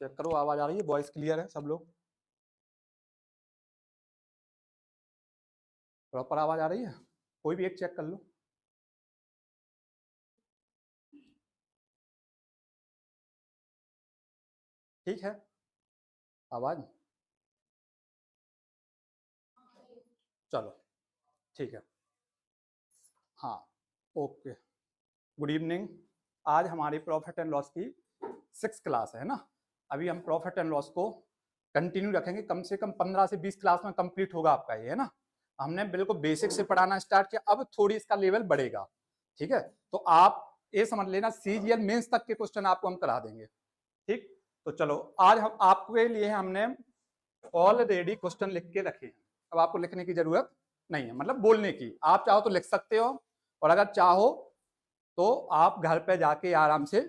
Check करो, आवाज आ रही है? वॉइस क्लियर है सब लोग? प्रॉपर आवाज आ रही है? कोई भी एक चेक कर लो। ठीक है आवाज? चलो ठीक है। हाँ ओके। Good evening. आज हमारी प्रॉफिट एंड लॉस की 6th क्लास है ना। अभी हम प्रॉफिट एंड लॉस को कंटिन्यू रखेंगे, कम से कम 15 से 20 क्लास में कंप्लीट होगा आपका ये, है ना। हमने बिल्कुल बेसिक से पढ़ाना स्टार्ट किया, अब थोड़ी इसका लेवल बढ़ेगा। ठीक है, तो आप ये समझ लेना सीजीएल मेंस तक के क्वेश्चन आपको हम करा देंगे। ठीक, तो चलो आज हम आपके लिए हमने ऑलरेडी क्वेश्चन लिख के रखे हैं। अब आपको लिखने की जरूरत नहीं है, मतलब बोलने की। आप चाहो तो लिख सकते हो, और अगर चाहो तो आप घर पे जाके आराम से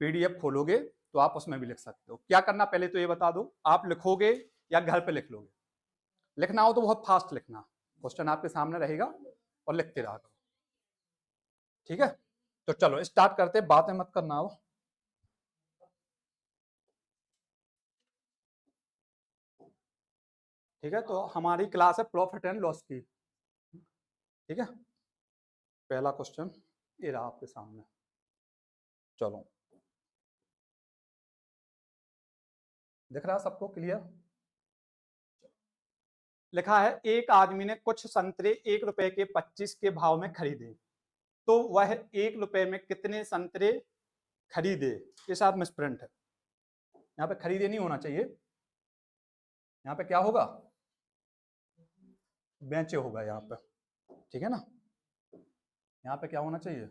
पीडीएफ खोलोगे तो आप उसमें भी लिख सकते हो। क्या करना पहले तो ये बता दो, आप लिखोगे या घर पे लिख लोगे? लिखना हो तो बहुत फास्ट लिखना, क्वेश्चन आपके सामने रहेगा और लिखते रहा करो। ठीक है, तो चलो स्टार्ट करते, बातें मत करना हो। ठीक है, तो हमारी क्लास है प्रॉफिट एंड लॉस की। ठीक है, पहला क्वेश्चन ये रहा आपके सामने। चलो, दिख रहा सबको क्लियर? लिखा है एक आदमी ने कुछ संतरे 1 रुपए के 25 के भाव में खरीदे, तो वह 1 रुपए में कितने संतरे खरीदे? ये साथ मिसप्रिंट है, यहाँ पे खरीदे नहीं होना चाहिए, यहाँ पे क्या होगा? बेचे होगा यहाँ पे। ठीक है ना, यहाँ पे क्या होना चाहिए?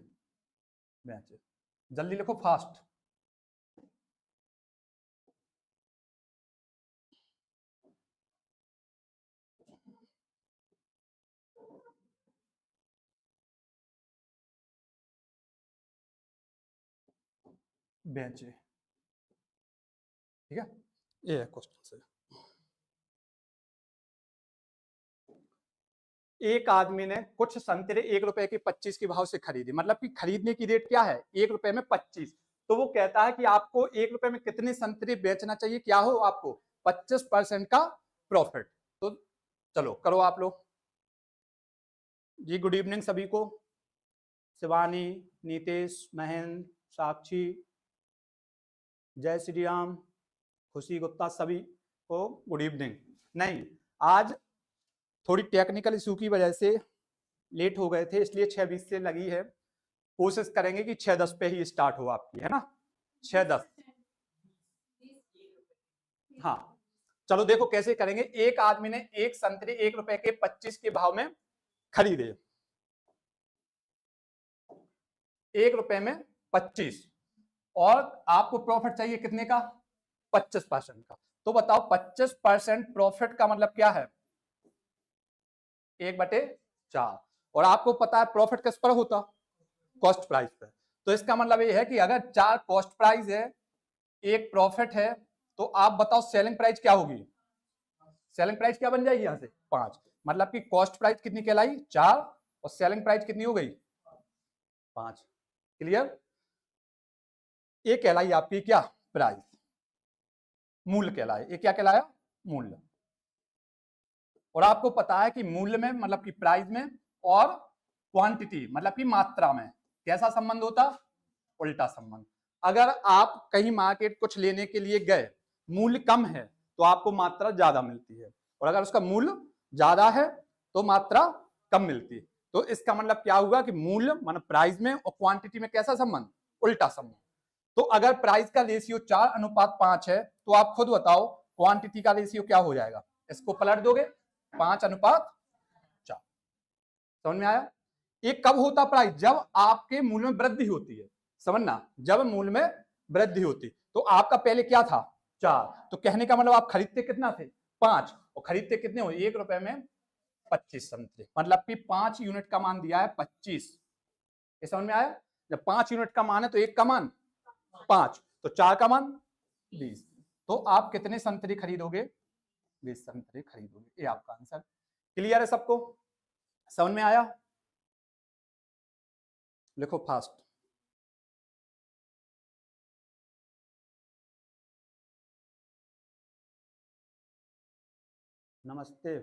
बेचे। जल्दी लिखो, फास्ट। बेचे। ठीक है, ये है क्वेश्चन से। एक आदमी ने कुछ संतरे 1 रुपए के 25 के भाव से खरीदे, मतलब कि खरीदने की रेट क्या है? 1 रुपए में 25। तो वो कहता है कि आपको 1 रुपए में कितने संतरे बेचना चाहिए, क्या हो आपको? 25% का प्रॉफिट। तो चलो करो आप लोग जी। गुड इवनिंग सभी को, शिवानी, नीतेश, महेंद्र, साक्षी, जय श्री राम, खुशी गुप्ता, सभी को गुड इवनिंग। नहीं, आज थोड़ी टेक्निकल इशू की वजह से लेट हो गए थे, इसलिए 6:20 से लगी है। कोशिश करेंगे कि 6:10 पे ही स्टार्ट हो आपकी, है ना? 6:10। हाँ, चलो देखो कैसे करेंगे। एक आदमी ने एक संतरे 1 रुपए के 25 के भाव में खरीदे, 1 रुपए में 25, और आपको प्रॉफिट चाहिए कितने का? 25% का। तो बताओ 25% प्रॉफिट का मतलब क्या है? 1/4। और आपको पता है प्रॉफिट किस पर होता? कॉस्ट प्राइस पे। तो इसका मतलब ये है कि अगर 4 कॉस्ट प्राइस है, 1 प्रॉफिट है, तो आप बताओ सेलिंग प्राइस क्या होगी? सेलिंग प्राइस क्या बन जाएगी यहां से? 5। मतलब कि कॉस्ट प्राइस कितनी कहलाई? 4, और सेलिंग प्राइस कितनी हो गई? 5। क्लियर? ये कहलाई आपकी क्या? प्राइस, मूल्य कहलाए। ये क्या कहलाया? मूल्य। और आपको पता है कि मूल्य में मतलब कि प्राइस में और क्वांटिटी मतलब कि मात्रा में कैसा संबंध होता? उल्टा संबंध। अगर आप कहीं मार्केट कुछ लेने के लिए गए, मूल्य कम है तो आपको मात्रा ज्यादा मिलती है, और अगर उसका मूल्य ज्यादा है तो मात्रा कम मिलती है। तो इसका मतलब क्या हुआ कि मूल्य मतलब प्राइस में और क्वांटिटी में कैसा संबंध? उल्टा संबंध। तो अगर प्राइस का रेशियो 4:5 है, तो आप खुद बताओ क्वांटिटी का रेशियो क्या हो जाएगा? इसको पलट दोगे, 5:4। समझ में आया? ये कब होता प्राइस? जब आपके मूल्य में वृद्धि होती है। समझना, जब मूल्य में वृद्धि होती। तो आपका पहले क्या था? 4। तो कहने का मतलब आप खरीदते कितना थे? 5। और खरीदते कितने हो? 1 रुपए में 25 संतरे, मतलब कि 5 यूनिट का मान दिया है 25। ये समझ में आया? जब 5 यूनिट का मान है तो 1 का मान 5, तो 4 का मान 20। तो आप कितने संतरे खरीदोगे? 20 संतरे खरीदोगे। ये आपका आंसर। क्लियर है सबको? समझ में आया? लिखो फास्ट। नमस्ते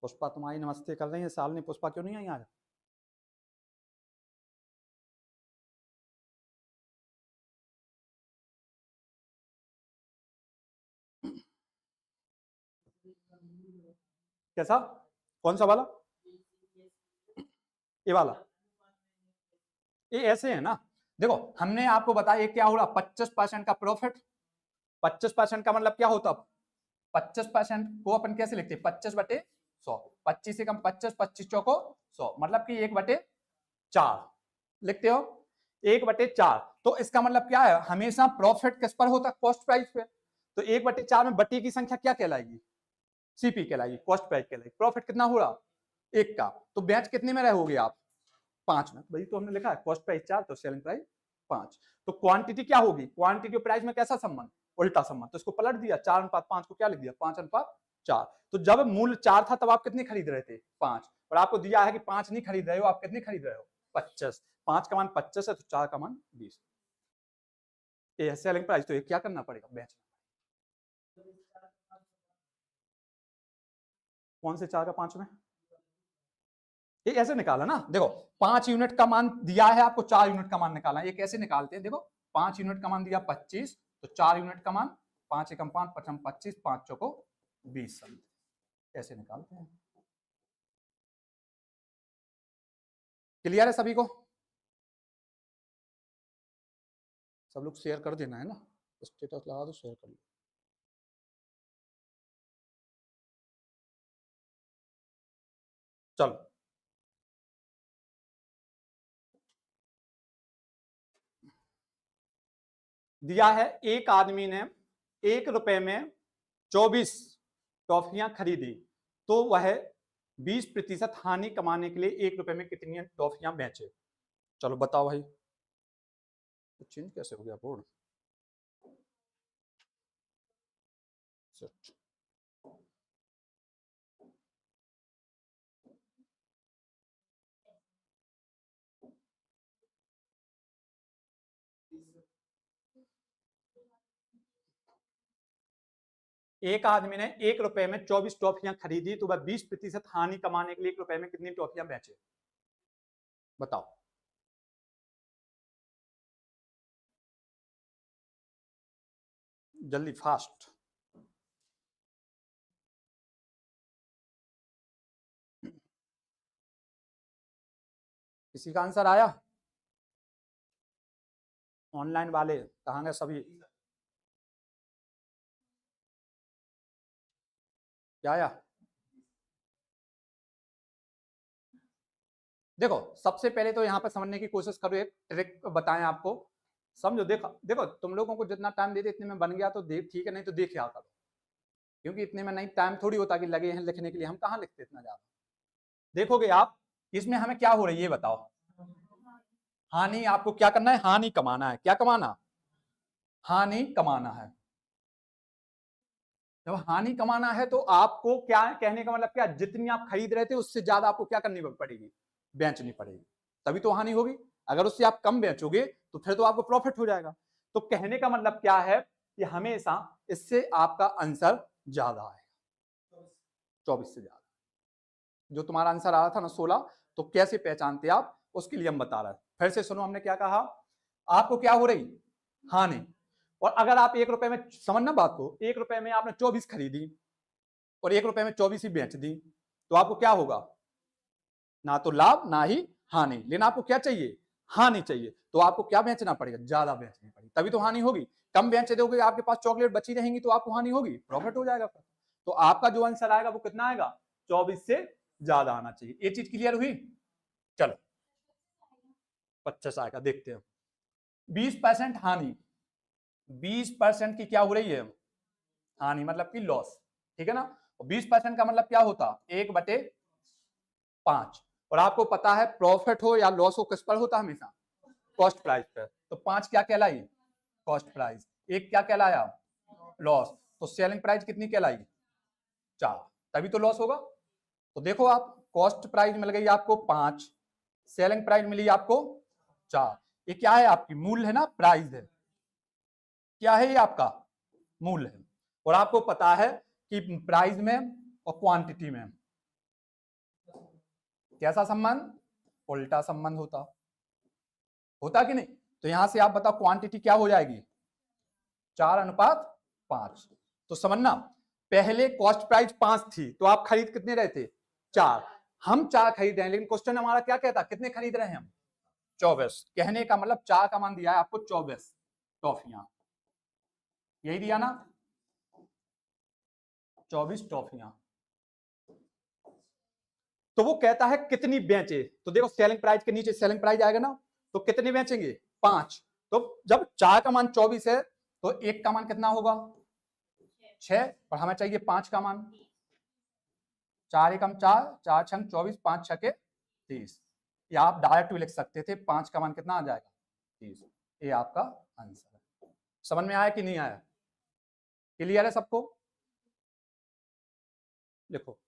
पुष्पा, तुम्हारी नमस्ते कर रही है, शालिनी पुष्पा क्यों नहीं आई आज? कैसा? कौन सा वाला? ये वाला? ये ऐसे है ना, देखो हमने आपको बताया क्या हो रहा, 25% का प्रॉफिट। 25% का मतलब क्या होता? 25% को अपन कैसे लिखते हैं? 25/100। 25 से कम 25, 25 चौको 100, मतलब कि 1/4 लिखते हो। 1/4, तो इसका मतलब क्या है, हमेशा प्रॉफिट किस पर होता है? कॉस्ट प्राइस पे। तो 1/4 में बटे की संख्या क्या कहलाएगी? सीपी कहलाएगी, कॉस्ट प्राइस कहलाएगी। प्रॉफिट कितना हो रहा? 1 का। तो बैच कितने में रहोगे आप? 5 में। भाई तो हमने लिखा है कॉस्ट प्राइस 4 तो सेलिंग प्राइस 5। तो क्वांटिटी क्या होगी? क्वांटिटी और प्राइस में कैसा संबंध? उल्टा संबंध। तो इसको पलट दिया, 4:5 को क्या लिख दिया? 5:4। तो जब मूल्य 4 था तब आप कितने खरीद रहे थे? 5। और आपको दिया है कि 5 नहीं खरीद रहे हो, आप कितने खरीद रहे हो? 25। 5 का मान 25 है तो 4 का मान 20। ये है सेलिंग प्राइस। तो ये क्या करना पड़ेगा? बेचना। कौन से 4 का 5 में? ये ऐसे निकाला ना, देखो 5 यूनिट का मान दिया है आपको, 4 यूनिट का मान निकाला है। ये कैसे निकालते हैं? देखो 5 यूनिट का मान दिया 25, तो 4 यूनिट का मान 5 एकम 5 पचम 25, 5 चौको 20। ऐसे निकालते हैं। क्लियर है सभी को? सब लोग शेयर कर देना है ना, स्टेटस लगा दो, शेयर कर लो। चलो दिया है, एक आदमी ने 1 रुपए में 24 टॉफियां खरीदी, तो वह 20% हानि कमाने के लिए 1 रुपए में कितनी टॉफियां बेचे? चलो बताओ भाई। तो चेंज कैसे हो गया बोर्ड? एक आदमी ने 1 रुपए में 24 टॉफियां खरीदी, तो वह 20% हानि कमाने के लिए 1 रुपए में कितनी टॉफियां बेचे? बताओ। जल्दी, फास्ट। किसी का आंसर आया? ऑनलाइन वाले कहाँ गए सभी? क्या आया? देखो सबसे पहले तो यहाँ पे समझने की कोशिश करो, एक ट्रिक बताएं आपको, समझो। देखो देखो तुम लोगों को जितना टाइम देते इतने में बन गया तो देख, ठीक है, नहीं तो देख क्या करो, क्योंकि इतने में नहीं टाइम थोड़ी होता कि लगे हैं लिखने के लिए, हम कहाँ लिखते इतना ज्यादा। देखोगे आप, इसमें हमें क्या हो रही है ये बताओ। हानि, आपको क्या करना है? हानि कमाना है। क्या कमाना? हानि कमाना है। जब हानि कमाना है तो आपको क्या कहने का मतलब क्या, जितनी आप खरीद रहे थे उससे ज्यादा आपको क्या करनी पड़ेगी? बेचनी पड़ेगी, तभी तो हानि होगी। अगर उससे आप कम बेचोगे तो फिर तो आपको प्रॉफिट हो जाएगा। तो कहने का मतलब क्या है कि हमेशा इससे आपका आंसर ज्यादा आएगा, 24 से ज्यादा। जो तुम्हारा आंसर आ रहा था ना 16, तो कैसे पहचानते आप उसके लिए हम बता रहे हैं। फिर से सुनो, हमने क्या कहा, आपको क्या हो रही? हानि। और अगर आप 1 रुपए में, समझना बात को, 1 रुपए में आपने 24 खरीदी और 1 रुपए में 24 ही बेच दी, तो आपको क्या होगा? ना तो लाभ ना ही हानि। लेकिन आपको क्या चाहिए? हानि चाहिए। तो आपको क्या बेचना पड़ेगा? ज्यादा बेचनी पड़ेगी, तभी तो हानि होगी। कम बेच दोगे, आपके पास चॉकलेट बची रहेंगी तो आपको हानि होगी, प्रॉफिट हो जाएगा। तो आपका जो आंसर आएगा वो कितना आएगा? 24 से ज्यादा आना चाहिए। ये चीज क्लियर हुई? चलो 25 आएगा, देखते हैं। 20% हानि, 20% की क्या हो रही है? हानि, मतलब कि लॉस, ठीक है ना। 20% का मतलब क्या होता? 1/5। और आपको पता है प्रॉफिट हो या लॉस हो किस पर होता? हमेशा कॉस्ट प्राइस पर। तो 5 क्या कहलाई? Cost price. 1 क्या कहलाया? लॉस। तो सेलिंग प्राइस कितनी कहलाई? 4, तभी तो लॉस होगा। तो देखो आप, कॉस्ट प्राइस मिल गई आपको 5, सेलिंग प्राइस मिली आपको 4। ये क्या है? आपकी मूल्य है ना, प्राइस है। क्या है ये? आपका मूल्य है। और आपको पता है कि प्राइस में और क्वांटिटी में कैसा संबंध, उल्टा संबंध होता कि नहीं। तो यहां से आप बताओ क्वांटिटी क्या हो जाएगी, 4:5। तो समझना, पहले कॉस्ट प्राइस 5 थी तो आप खरीद कितने रहे थे, 4। हम 4 खरीद रहे हैं, लेकिन क्वेश्चन हमारा क्या कहता, कितने खरीद रहे हैं हम, 24। कहने का मतलब 4 का मान दिया है आपको 24 टॉफियां, यही दिया ना, 24 टॉफियां। तो वो कहता है कितनी बेचे, तो देखो सेलिंग प्राइस के नीचे सेलिंग प्राइस आएगा ना, तो कितने बेचेंगे, 5। तो जब 4 का मान 24 है तो 1 का मान कितना होगा, 6, और हमें चाहिए 5 का मान। 4 एकम 4, 4 छंग 24, 5 छके 30। या आप डायरेक्ट भी लिख सकते थे, 5 का मान कितना आ जाएगा, 30। ये आपका आंसर है। समझ में आया कि नहीं आया, क्लियर है सबको, लिखो।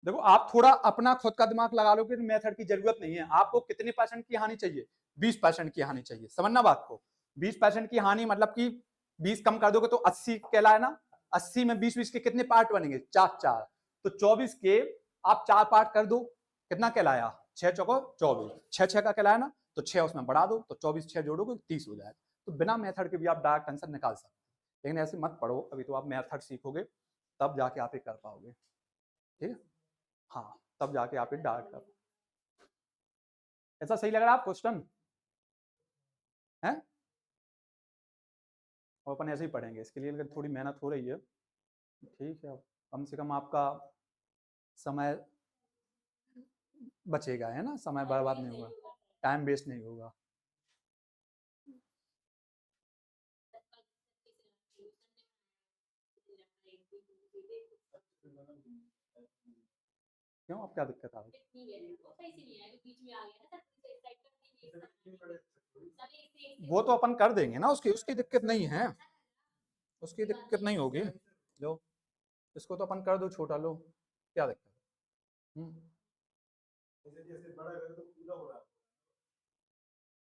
देखो आप थोड़ा अपना खुद का दिमाग लगा लो कि मेथड की जरूरत नहीं है, आपको कितने परसेंट की हानि चाहिए, 20% की हानि चाहिए, समझना बात को। 20% की हानि मतलब कि 20 कम कर दोगे तो 80 कहलाए ना, 80 में 20 के कितने पार्ट बनेंगे, 4 4। तो 24 के आप 4 पार्ट कर दो, कितना कहलाया, 6 चौको 24, 6 6 का कहलाया ना, तो 6 उसमें बढ़ा दो, तो 24 6 जोड़ोगे 30 हो जाएगा। तो बिना मेथड के भी आप डायरेक्ट आंसर निकाल सकते हैं, लेकिन ऐसे मत पढ़ो, अभी तो आप मेथड सीखोगे तब जाके आप ये कर पाओगे, ठीक है। हाँ, तब जाके आप ये डार्क कर, ऐसा सही लग रहा है आप क्वेश्चन है। और अपन ऐसे ही पढ़ेंगे, इसके लिए थोड़ी मेहनत हो रही है, ठीक है। कम से कम आपका समय बचेगा, है ना, समय बर्बाद नहीं होगा, टाइम वेस्ट नहीं होगा। क्यों, अब क्या दिक्कत आ रही, वो तो अपन कर देंगे ना, उसकी उसकी दिक्कत नहीं है, उसकी दिक्कत नहीं होगी। लो इसको तो अपन कर दो छोटा, लो क्या दिक्कत है।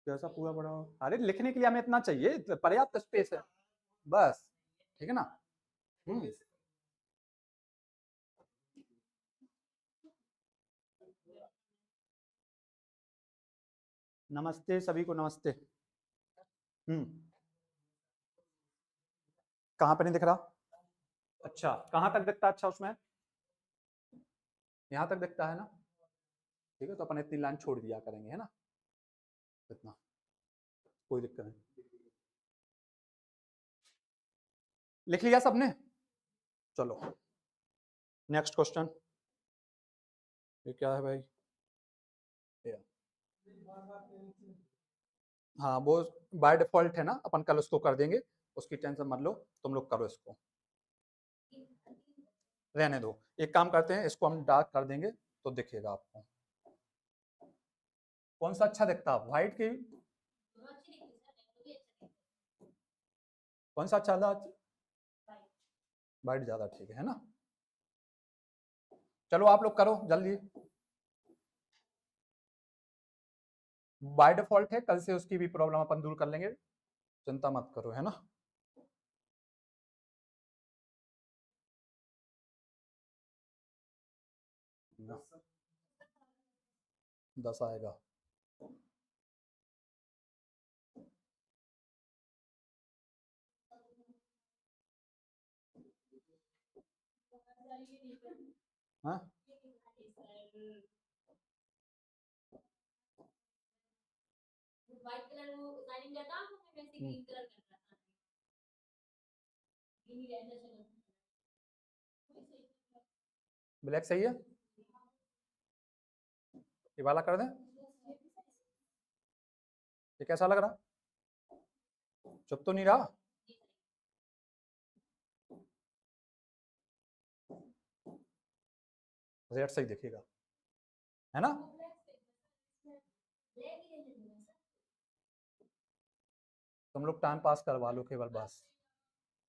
कैसा पूरा बड़ा हो, अरे लिखने के लिए हमें इतना चाहिए, पर्याप्त स्पेस है बस, ठीक है ना। नमस्ते सभी को, नमस्ते। कहाँ पे नहीं दिख रहा, अच्छा कहाँ तक दिखता है, अच्छा उसमें यहाँ तक दिखता है ना, ठीक है, तो अपन इतनी लाइन छोड़ दिया करेंगे, है ना, इतना कोई दिक्कत नहीं। लिख लिया सबने, चलो नेक्स्ट क्वेश्चन, ये क्या है भाई, ये। हाँ वो बाय डिफॉल्ट है ना, अपन कल उसको कर देंगे, उसकी टेंशन मत लो, तुम लोग करो इसको, रहने दो। एक काम करते हैं, इसको हम डार्क कर देंगे तो दिखेगा आपको। कौन सा अच्छा दिखता है, व्हाइट की, कौन सा अच्छा था, व्हाइट ज्यादा ठीक है ना। चलो आप लोग करो जल्दी, बाय डिफॉल्ट है, कल से उसकी भी प्रॉब्लम अपन दूर कर लेंगे, चिंता मत करो, है ना। ना 10 आएगा, हाँ ब्लैक सही है, ये वाला कर दें, ये कैसा लग रहा, चुप तो नहीं रहा, रेड सही दिखेगा, है ना। तुम लोग टाइम पास करवा लो केवल बस।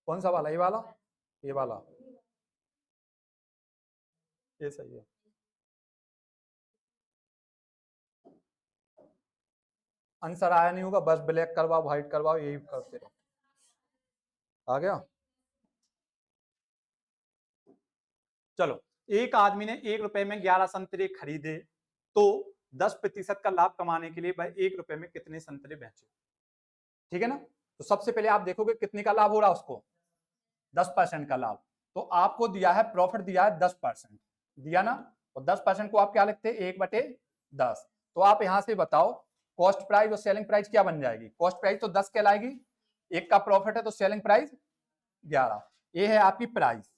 कौन सा वाला, ये वाला, ये वाला, ये सही है। आंसर आया नहीं होगा, बस ब्लैक करवाओ व्हाइट करवाओ यही करते रहो। आ गया? चलो, एक आदमी ने 1 रुपए में 11 संतरे खरीदे तो 10% का लाभ कमाने के लिए वह 1 रुपए में कितने संतरे बेचे? ठीक है ना? तो सबसे पहले आप देखोगे कितने का लाभ हो रहा है उसको, 10% का लाभ। तो आपको दिया है प्रॉफिट, दिया है 10% दिया ना, और 10% को आप क्या लिखते हैं, 1/10। तो आप यहां से बताओ कॉस्ट प्राइस और सेलिंग प्राइस क्या बन जाएगी? कॉस्ट प्राइस तो 10 कहलाएगी, 1 का प्रॉफिट है तो सेलिंग प्राइस 11, ये है आपकी प्राइस।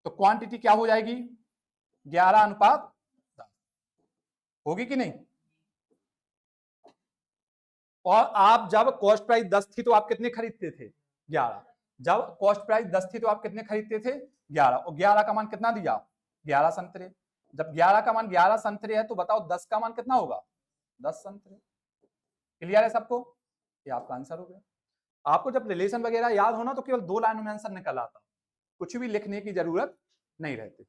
तो क्वांटिटी क्या हो जाएगी, 11:10 होगी कि नहीं? और आप जब कॉस्ट प्राइस 10 थी तो आप कितने खरीदते थे, 11। जब कॉस्ट प्राइस 10 थी तो आप कितने खरीदते थे, 11, और 11 का मान कितना दिया, 11 संतरे। जब 11 का मान 11 संतरे है तो बताओ 10 का मान कितना होगा, 10 संतरे। क्लियर है सबको? ये आपका आंसर हो गया। आपको जब रिलेशन वगैरह याद होना तो केवल 2 लाइनों में आंसर निकल आता, कुछ भी लिखने की जरूरत नहीं रहती।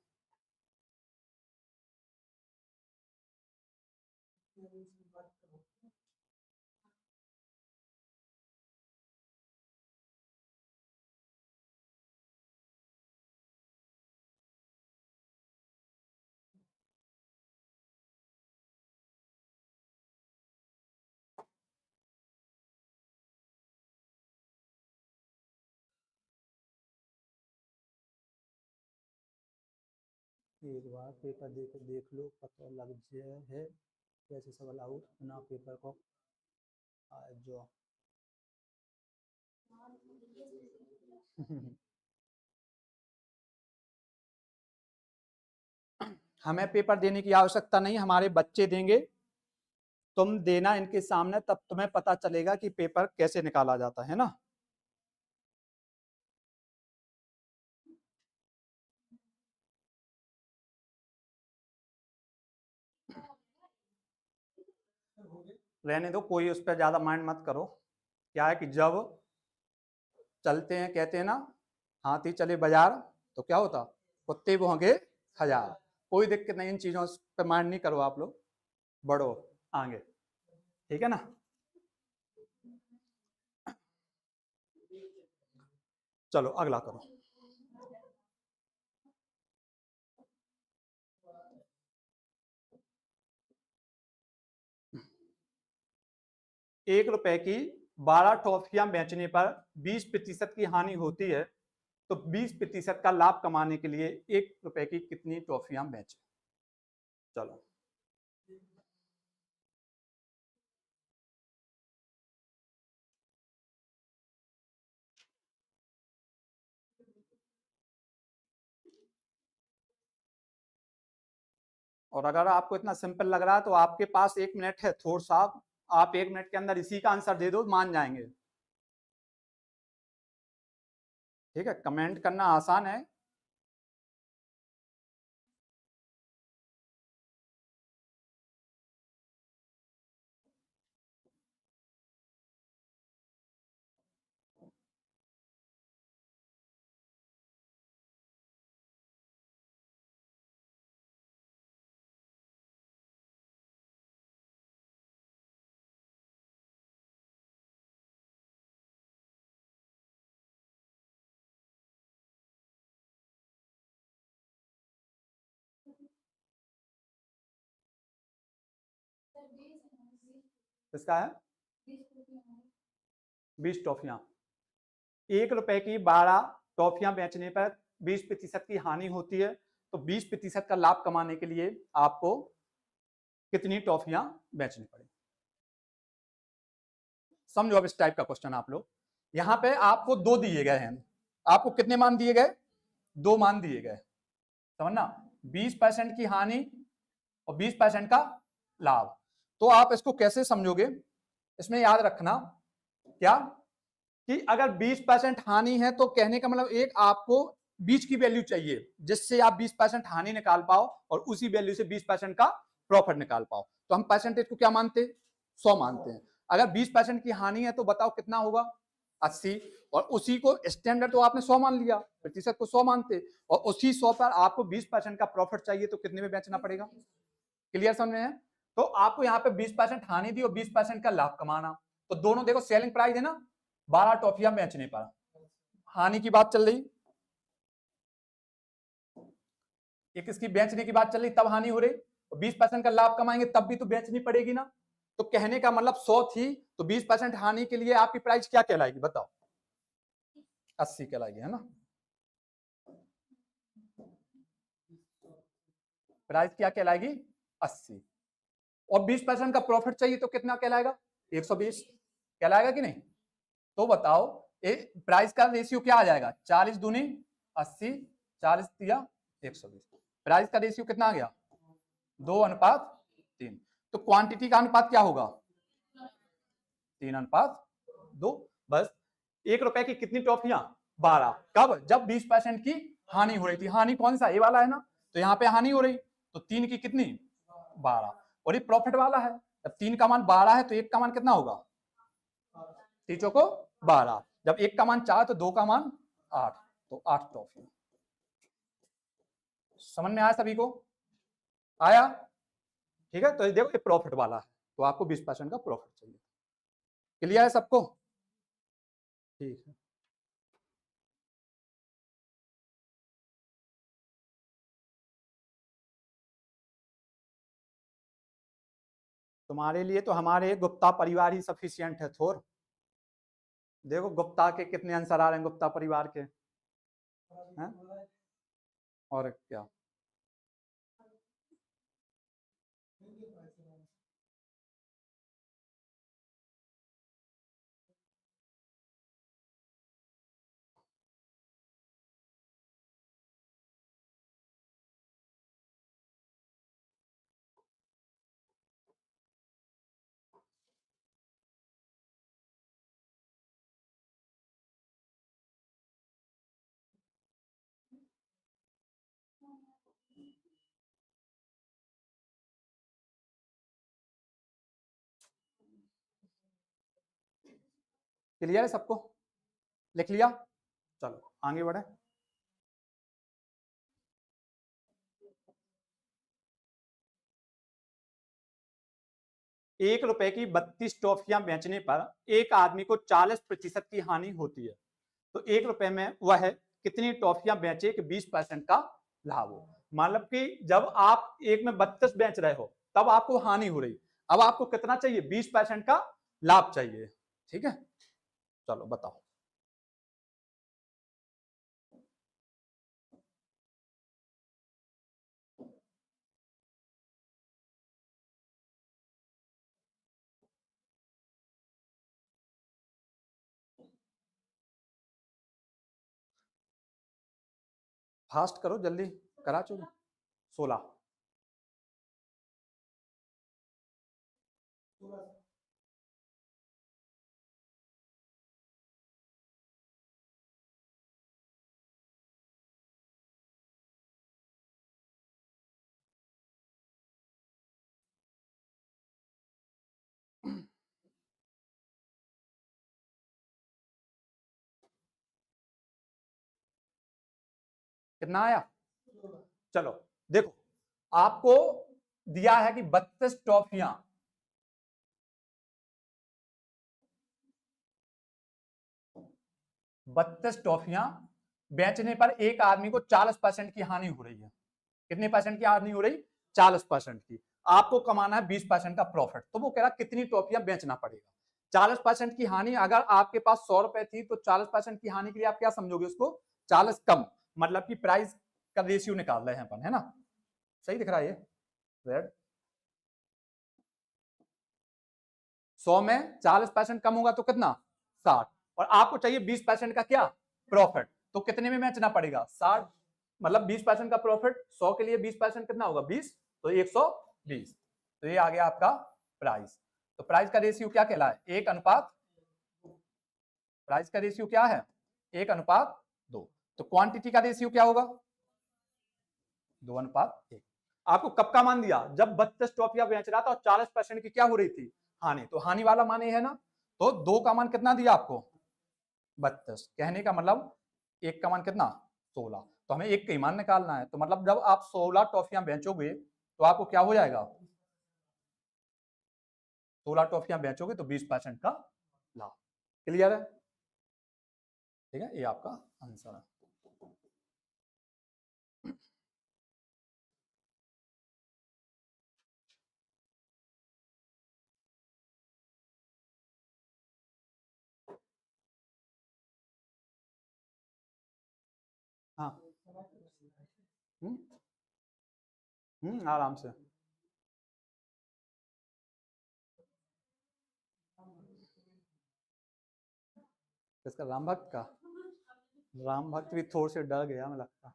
एक बार पेपर देख लो, पता लग जाए है कैसे सवाल आउट ना पेपर को जो हमें पेपर देने की आवश्यकता नहीं, हमारे बच्चे देंगे, तुम देना इनके सामने, तब तुम्हें पता चलेगा कि पेपर कैसे निकाला जाता है ना। रहने दो, कोई उस पर ज्यादा माइंड मत करो। क्या है कि जब चलते हैं, कहते हैं ना हाथी चले बाजार तो क्या होता, कुत्ते भौंके हजार। कोई दिक्कत नहीं, इन चीजों पे माइंड नहीं करो आप लोग, बढ़ो आगे, ठीक है ना। चलो अगला करो। एक रुपए की 12 टॉफियां बेचने पर 20% की हानि होती है तो 20% का लाभ कमाने के लिए 1 रुपए की कितनी टॉफियां बेचें? चलो, और अगर आपको इतना सिंपल लग रहा है तो आपके पास 1 मिनट है, थोड़ा सा आप 1 मिनट के अंदर इसी का आंसर दे दो, मान जाएंगे। ठीक है, कमेंट करना आसान है। इसका है 20 टॉफियां। 1 रुपए की 12 टॉफियां बेचने पर 20% की हानि होती है तो 20% का लाभ कमाने के लिए आपको कितनी टॉफियां बेचनी पड़े? समझो अब इस टाइप का क्वेश्चन आप लोग, यहां पे आपको 2 दिए गए हैं, आपको कितने मान दिए गए, 2 मान दिए गए, समझना, 20% की हानि और 20% का लाभ। तो आप इसको कैसे समझोगे, इसमें याद रखना क्या कि अगर 20% हानि है तो कहने का मतलब एक आपको बीच की वैल्यू चाहिए जिससे आप 20% हानि निकाल पाओ और उसी वैल्यू से 20% का प्रॉफिट निकाल पाओ। तो हम परसेंटेज को क्या मानते हैं, 100 मानते हैं। अगर 20% की हानि है तो बताओ कितना होगा, 80, और उसी को स्टैंडर्ड तो आपने 100 मान लिया, प्रतिशत को 100 मानते, और उसी 100 पर आपको 20% का प्रॉफिट चाहिए तो कितने में बेचना पड़ेगा? क्लियर समझ में है? तो आपको यहाँ पे 20% हानि दी और 20% का लाभ कमाना। तो दोनों देखो सेलिंग प्राइस है ना, 12 टॉफियां बेचने पर, हानि की बात चल रही, एक इसकी बेचने की बात चल रही तब हानि हो रही, और 20% का लाभ कमाएंगे तब भी तो बेचनी पड़ेगी ना। तो कहने का मतलब 100 थी तो 20% हानि के लिए आपकी प्राइस क्या कहलाएगी बताओ? 80 कहलाएगी, है ना। प्राइस क्या कहलाएगी? 80। और 20% का प्रॉफिट चाहिए तो कितना कहलाएगा? 120 कहलाएगा कि नहीं? तो बताओ प्राइस का रेशियो क्या आ जाएगा? 40 दूनी 80, 40 दिया 120। प्राइस का रेशियो कितना आ गया? 2:3। तो क्वांटिटी का अनुपात क्या होगा? 3:2। बस 1 रुपए की कितनी टॉफियां? 12। कब? जब 20% की हानि हो रही थी। हानि कौन सा? ए वाला है ना, तो यहाँ पे हानि हो रही, तो 3 की कितनी? 12। और ये प्रॉफिट वाला है, जब 3 का मान 12 है तो 1 का मान कितना होगा? 3 को 12। जब 1 का मान 4 तो 2 का मान 8, तो 8 टॉफी। समझ में आया सभी को? आया? ठीक है, तो ये देखो ये प्रॉफिट वाला है, तो आपको 20% का प्रॉफिट चाहिए। क्लियर है सबको? ठीक है। तुम्हारे लिए तो हमारे गुप्ता परिवार ही सफिशियंट है थोर। देखो गुप्ता के कितने आंसर आ रहे हैं, गुप्ता परिवार के हैं? और क्या? क्लियर है सबको? लिख लिया? चलो आगे बढ़े। ₹1 की 32 टॉफियां बेचने पर एक आदमी को 40% की हानि होती है, तो ₹1 में वह कितनी टॉफियां बेचे कि 20% का लाभ हो। मतलब कि जब आप एक में 32 बेच रहे हो तब आपको हानि हो रही, अब आपको कितना चाहिए? 20% का लाभ चाहिए। ठीक है, चलो बताओ। फास्ट करो जल्दी, करा चलो। 16। कितना आया? चलो देखो, आपको दिया है कि 32 टॉफियां, बेचने पर एक आदमी को 40% की हानि हो रही है। कितने परसेंट की हानि हो रही? 40% की। आपको कमाना है 20% का प्रॉफिट, तो वो कह रहा कितनी टॉफियां बेचना पड़ेगा। 40% की हानि, अगर आपके पास 100 रुपए थी तो 40% की हानि के लिए आप क्या समझोगे उसको? 40 कम, मतलब कि प्राइस का रेशियो निकाल रहे हैं अपन, है ना। सही दिख रहा है ये रेड? 100 में 40% कम होगा तो कितना? 60। और आपको चाहिए 20% का क्या? प्रॉफिट। तो कितने में बेचना पड़ेगा? 60। मतलब 20% का प्रॉफिट, 100 के लिए 20% कितना होगा? 20, तो 120। तो ये आ गया आपका प्राइस। तो प्राइस का रेशियो क्या कहलाए? 1:, प्राइस का रेशियो क्या है? 1:2। तो क्वांटिटी का रेशियो क्या होगा? 2:1। आपको कब का मान दिया? जब 32 टॉफियां बेच रहा था और 40% की क्या हो रही थी? हानि। तो हानि वाला मान ये है ना, तो 2 का मान कितना दिया आपको? 32। कहने का मतलब 1 का मान कितना? 16। तो हमें 1 का ही मान निकालना है, तो मतलब जब आप 16 टॉफियां बेचोगे तो आपको क्या हो जाएगा? 16 टॉफियां बेचोगे तो 20% का लाभ। क्लियर है? ठीक है, ये आपका आंसर है। हाँ, आराम से। इसका राम भक्त का, राम भक्त भी थोड़े से डर गया, मुझे लगता।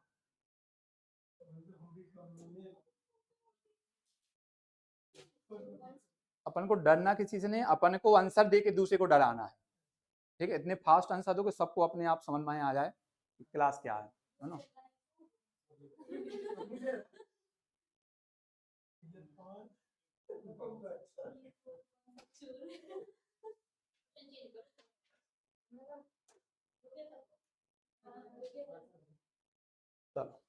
अपन को डरना किसी से नहीं, अपन को आंसर दे के दूसरे को डराना है। ठीक है, इतने फास्ट आंसर दो कि सबको अपने आप समझ में आ जाए कि क्लास क्या है ना। चलो,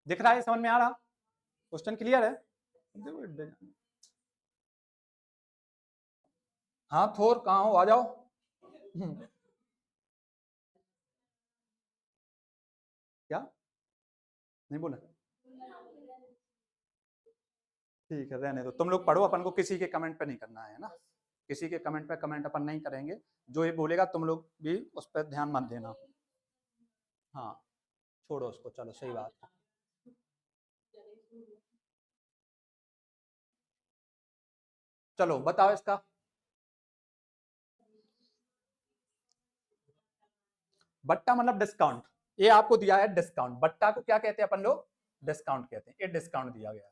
दिख रहा है, समझ में आ रहा? क्वेश्चन क्लियर है? हाँ, थोर कहाँ हो, आ जाओ। क्या नहीं बोला? ठीक है, रहने दो, तुम लोग पढ़ो, अपन को किसी के कमेंट पे नहीं करना है ना, किसी के कमेंट पे कमेंट अपन नहीं करेंगे। जो ये बोलेगा तुम लोग भी उस पर ध्यान मत देना। हाँ, छोड़ो उसको, चलो सही बात है। चलो बताओ इसका। बट्टा मतलब डिस्काउंट। ये आपको दिया है डिस्काउंट। बट्टा को क्या कहते हैं अपन लोग? डिस्काउंट कहते हैं। ये डिस्काउंट दिया गया है।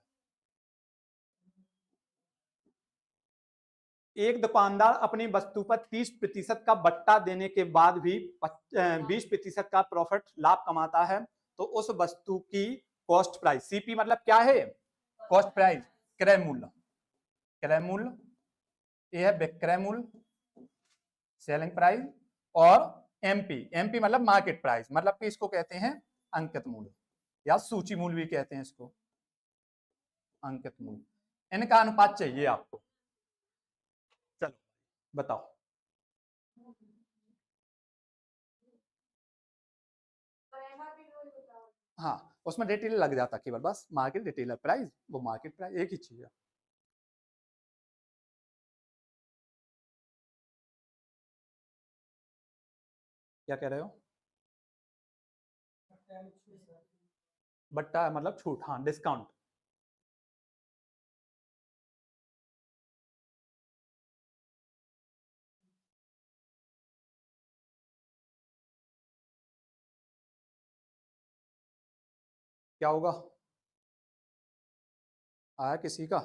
एक दुकानदार अपनी वस्तु पर 30% का बट्टा देने के बाद भी 20% का प्रॉफिट लाभ कमाता है, तो उस वस्तु की कॉस्ट प्राइस, सीपी मतलब क्या है? कॉस्ट प्राइस, क्रय मूल्य। क्रय मूल्य ये है विक्रय मूल्य, सेलिंग प्राइस। और एमपी, एमपी मतलब मार्केट प्राइस, मतलब कि इसको कहते हैं अंकित मूल्य या सूची मूल्य भी कहते हैं इसको, अंकित मूल्य। इनका अनुपात चाहिए आपको। चलो बताओ। हाँ, उसमें रिटेलर लग जाता केवल, बस मार्केट रिटेलर प्राइस, वो मार्केट प्राइस एक ही चीज है। क्या कह रहे हो? बट्टा मतलब छूट, हाँ, डिस्काउंट। क्या होगा? आया किसी का?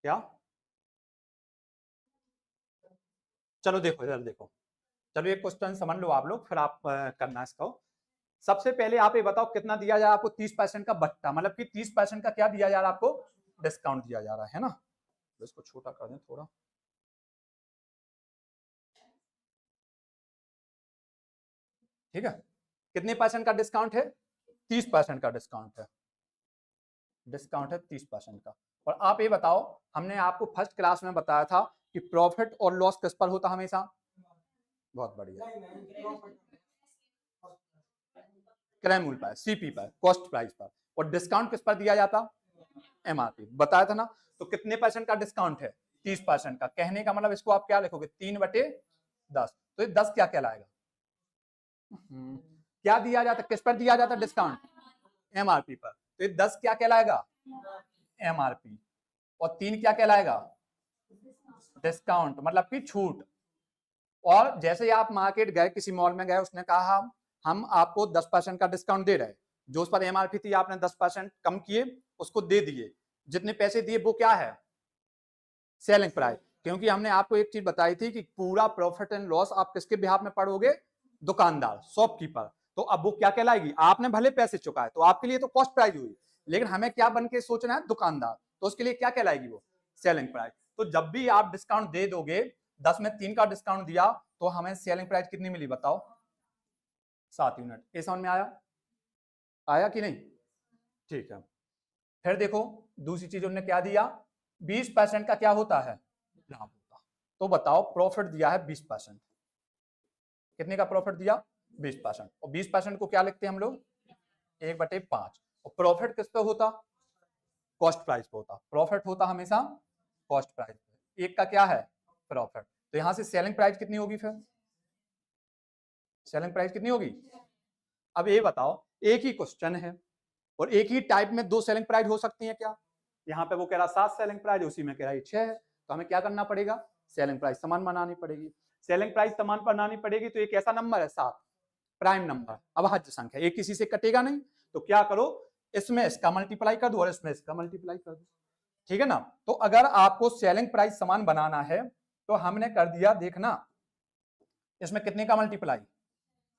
क्या? चलो देखो इधर देखो, चलो एक क्वेश्चन समझ लो आप लोग, फिर आप करना इसको। सबसे पहले आप ये बताओ कितना दिया जा रहा है आपको? 30% का बट्टा, मतलब कि 30% का क्या दिया जा रहा है आपको? डिस्काउंट दिया जा रहा है ना। तो इसको छोटा कर दें थोड़ा। ठीक है, कितने परसेंट का डिस्काउंट है? 30% का डिस्काउंट है। डिस्काउंट है 30% का। और आप ये बताओ, हमने आपको फर्स्ट क्लास में बताया था कि प्रॉफिट और लॉस किस पर होता हमेशा? बहुत बढ़िया, क्रय मूल्य पर, सीपी पर, कॉस्ट प्राइस पर। और डिस्काउंट किस पर दिया जाता? एमआरपी, बताया था ना। तो कितने परसेंट का डिस्काउंट है? 30% का। कहने का मतलब इसको आप क्या लिखोगे? 3/10। तो ये 10 क्या कहलाएगा? क्या दिया जाता, किस पर दिया जाता डिस्काउंट? एमआरपी पर। तो ये 10 क्या कहलाएगा? एमआरपी। और 3 क्या कहलाएगा? डिस्काउंट, मतलब कि छूट। और जैसे ही आप मार्केट गए, किसी मॉल में गए, उसने कहा हम आपको 10% का डिस्काउंट दे रहे हैं, जो उस पर एमआरपी थी आपने 10% कम किए, उसको दे दिए। जितने पैसे दिए वो क्या है? Selling price. क्योंकि हमने आपको एक चीज बताई थी कि पूरा प्रॉफिट एंड लॉस आप किसके बिहाफ में पढ़ोगे, दुकानदार, शॉपकीपर। तो अब वो क्या कहलाएगी, आपने भले पैसे चुकाए तो आपके लिए तो कॉस्ट प्राइस हुई, लेकिन हमें क्या बन के सोचना है, दुकानदार, तो उसके लिए क्या कहलाएगी वो, सेलिंग प्राइस। तो जब भी आप डिस्काउंट दे दोगे, 10 में 3 का डिस्काउंट दिया तो हमें सेलिंग प्राइस कितनी मिली बताओ, 7 यूनिट। ये समझ में आया, आया कि नहीं, ठीक है। फिर देखो दूसरी चीज उन्होंने क्या दिया, 20% का क्या होता है, लाभ होता। तो बताओ प्रॉफिट दिया है 20%, कितने का प्रॉफिट दिया, 20%, और 20% को क्या लिखते हैं हम लोग, 1/5। और प्रॉफिट किस पे होता, कॉस्ट प्राइस पे होता, प्रॉफिट होता हमेशा कॉस्ट प्राइस पे, एक का क्या है प्रॉफिट। तो यहां से सेलिंग प्राइस कितनी होगी, फिर सेलिंग प्राइस कितनी होगी। अब ये बताओ, एक ही क्वेश्चन है और एक ही टाइप में 2 सेलिंग प्राइस हो सकती है क्या, यहाँ पे वो कह रहा 7 सेलिंग प्राइस, उसी में कह रहा है 6 है, तो हमें क्या करना पड़ेगा, सेलिंग प्राइस समान बनानी पड़ेगी। सेलिंग प्राइस समान बनानी पड़ेगी तो एक ऐसा नंबर है 7, प्राइम नंबर, अभाज्य संख्या, एक किसी से कटेगा नहीं, तो क्या करो, इसमें इसका मल्टीप्लाई कर दो और इसमें इसका मल्टीप्लाई कर दो, ठीक है ना। तो अगर आपको सेलिंग प्राइस समान बनाना है तो हमने कर दिया, देखना इसमें कितने का मल्टीप्लाई,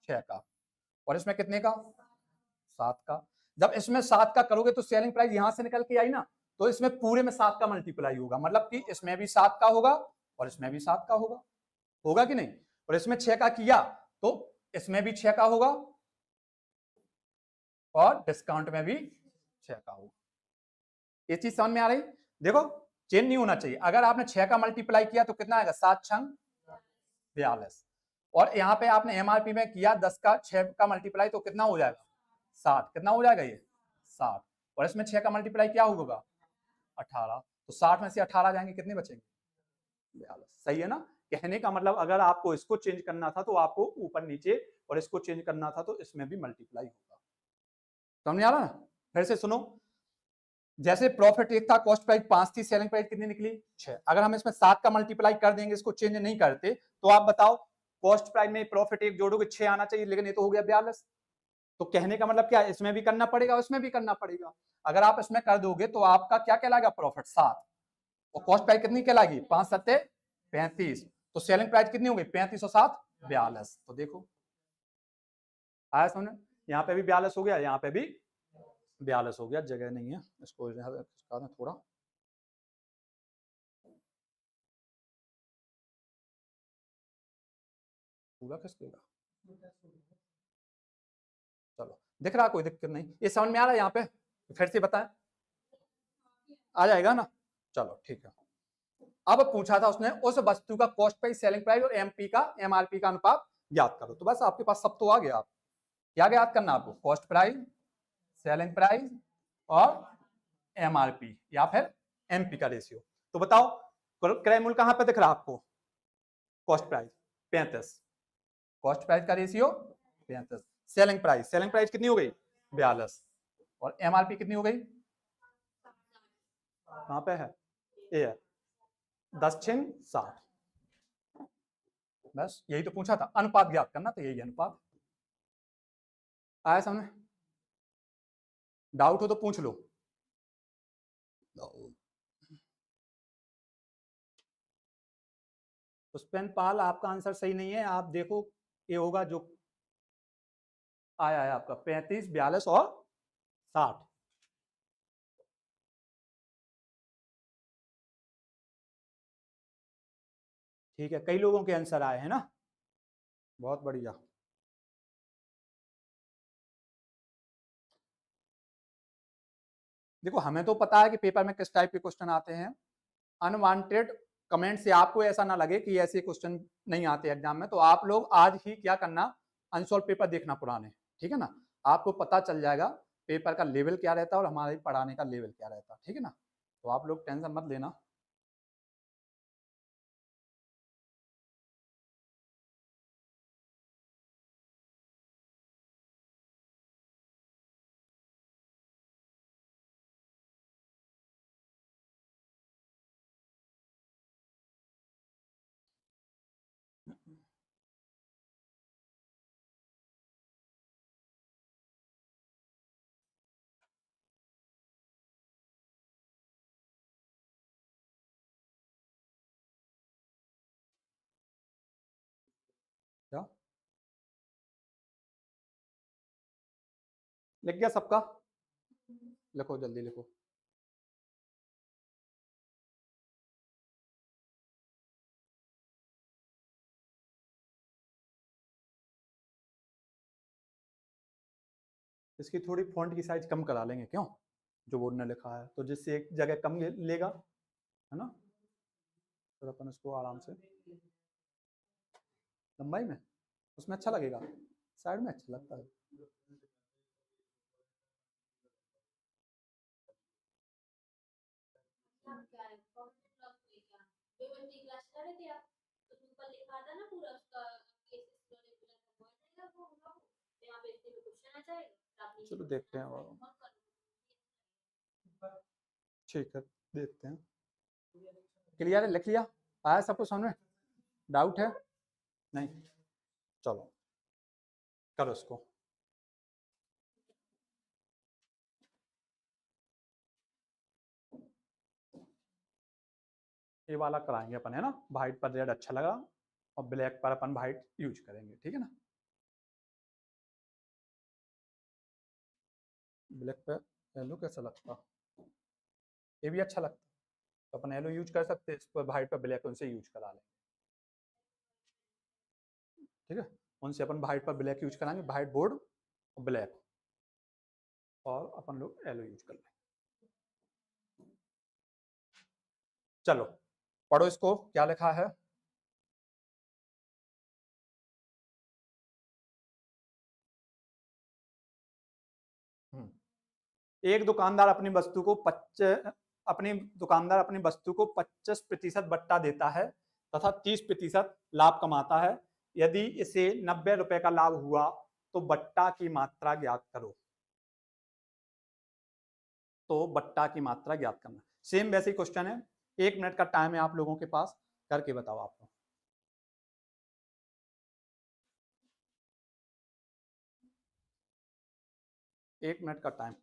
6 का, और इसमें कितने का, 7 का। जब इसमें 7 का करोगे तो सेलिंग प्राइस यहां से निकल के आई ना, तो इसमें पूरे में 7 का मल्टीप्लाई होगा, मतलब कि इसमें भी 7 का होगा और इसमें भी 7 का होगा, होगा कि नहीं। और इसमें 6 का किया तो इसमें भी 6 का होगा और डिस्काउंट में भी 6 का होगा। ये चीज समझ में आ रही, देखो चेंज नहीं होना चाहिए। अगर आपने 6 का मल्टीप्लाई किया तो कितना आएगा, 7 छंग 42, और यहाँ पे आपने एमआरपी में किया 10 का 6 का मल्टीप्लाई तो कितना हो जाएगा, 60, कितना हो जाएगा ये 60, और इसमें 6 का मल्टीप्लाई क्या होगा 18, तो 60 में से 18 जाएंगे, कितने बचेंगे 42, सही है ना। कहने का मतलब अगर आपको इसको चेंज करना था तो आपको ऊपर नीचे, और इसको चेंज करना था तो इसमें भी मल्टीप्लाई होगा, समझ आ रहा ना। फिर से सुनो, जैसे प्रॉफिट 1 था, कॉस्ट प्राइस 5 थी, सेलिंग प्राइस कितनी निकली 6, अगर हम इसमें 7 का मल्टीप्लाई कर देंगे, इसको चेंज नहीं करते, तो आप बताओ कॉस्ट प्राइस में प्रॉफिट 1 जोड़ोगे 6 आना चाहिए, लेकिन ये तो हो गया 42। तो कहने का मतलब क्या है, इसमें भी करना पड़ेगा उसमें भी करना पड़ेगा। अगर आप इसमें कर दोगे तो आपका क्या कहलाएगा, प्रॉफिट 7, और कॉस्ट प्राइस कितनी कहलाएगी 5 सत्ते 35, तो सेलिंग प्राइस कितनी होगी 35 और 7 42। तो देखो आया समझ, यहाँ पे भी 42 हो गया, यहाँ पे भी 42 हो गया, जगह नहीं है, इसको थोड़ा पूरा खिसकेगा, चलो दिख रहा, कोई दिक्कत नहीं, ये समझ में आ रहा है यहाँ पे, फिर से बताएं, आ जाएगा ना, चलो ठीक है। अब पूछा था उसने, उस वस्तु का कॉस्ट प्राइस, सेलिंग प्राइस और एमपी का एमआरपी का अनुपात ज्ञात करो, तो बस आपके पास सब तो आ गया, आप क्या ज्ञात करना आपको, कॉस्ट प्राइस, सेलिंग प्राइस और एमआरपी या फिर एमपी का रेशियो। तो बताओ क्रय मूल्य कहां पे दिख रहा है आपको, कॉस्ट प्राइस 35, कॉस्ट प्राइस का रेशियो 35, सेलिंग प्राइस कितनी हो गई 42, और एमआरपी कितनी हो गई, कहां पे है, ये है 10 6 60, बस यही तो पूछा था, अनुपात ज्ञात करना, तो यही अनुपात आया समझ, डाउट हो तो पूछ लो। पुष्पेन पाल, आपका आंसर सही नहीं है, आप देखो ये होगा जो आया है आपका 35 42 और 60। ठीक है, कई लोगों के आंसर आए हैं ना, बहुत बढ़िया। देखो हमें तो पता है कि पेपर में किस टाइप के क्वेश्चन आते हैं, अनवांटेड कमेंट से आपको ऐसा ना लगे कि ऐसे क्वेश्चन नहीं आते एग्जाम में, तो आप लोग आज ही क्या करना, अनसॉल्व पेपर देखना पुराने, ठीक है ना, आपको पता चल जाएगा पेपर का लेवल क्या रहता है और हमारे पढ़ाने का लेवल क्या रहता है, ठीक है ना। तो आप लोग टेंशन मत लेना। लिख गया सबका? लिखो जल्दी लिखो। इसकी थोड़ी फॉन्ट की साइज कम करा लेंगे, क्यों? जो बोर्ड ने लिखा है तो जिससे एक जगह कम लेगा, है ना? तो अपन इसको आराम से लंबाई में उसमें अच्छा लगेगा, साइड में अच्छा लगता है। चलो देखते हैं, ठीक है देखते हैं। क्लियर है? लिख लिया? आया सबको समझ में? डाउट है? नहीं? चलो करो इसको। ये वाला कराएंगे अपन, है ना? वाइट पर रेड अच्छा लगा और ब्लैक पर अपन वाइट यूज करेंगे, ठीक है ना? ब्लैक पे येलो कैसा लगता? ये भी अच्छा लगता, तो अपन येलो यूज कर सकते हैं, इस पर वाइट पर ब्लैक उनसे यूज करा लेंगे, ठीक है? उनसे अपन वाइट पर ब्लैक यूज कराएंगे, वाइट बोर्ड और ब्लैक, और अपन लोग येलो यूज कर लेंगे। चलो पढ़ो इसको, क्या लिखा है? एक दुकानदार अपनी वस्तु को 25% बट्टा देता है तथा 30% लाभ कमाता है। यदि इसे 90 रुपए का लाभ हुआ तो बट्टा की मात्रा ज्ञात करो। तो बट्टा की मात्रा ज्ञात करना, सेम वैसे ही क्वेश्चन है। 1 मिनट का टाइम है आप लोगों के पास, करके बताओ आप लोग। एक मिनट का टाइम।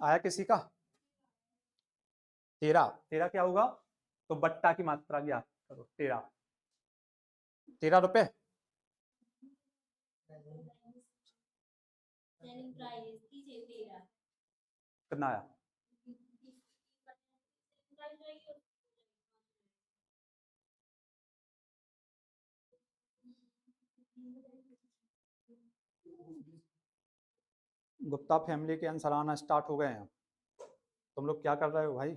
आया किसी का? 13 13 क्या होगा? तो बट्टा की मात्रा ज्ञात करो। 13 रुपए। कितना आया? गुप्ता फैमिली के आंसर आना स्टार्ट हो गए हैं। तुम लोग क्या कर रहे हो भाई?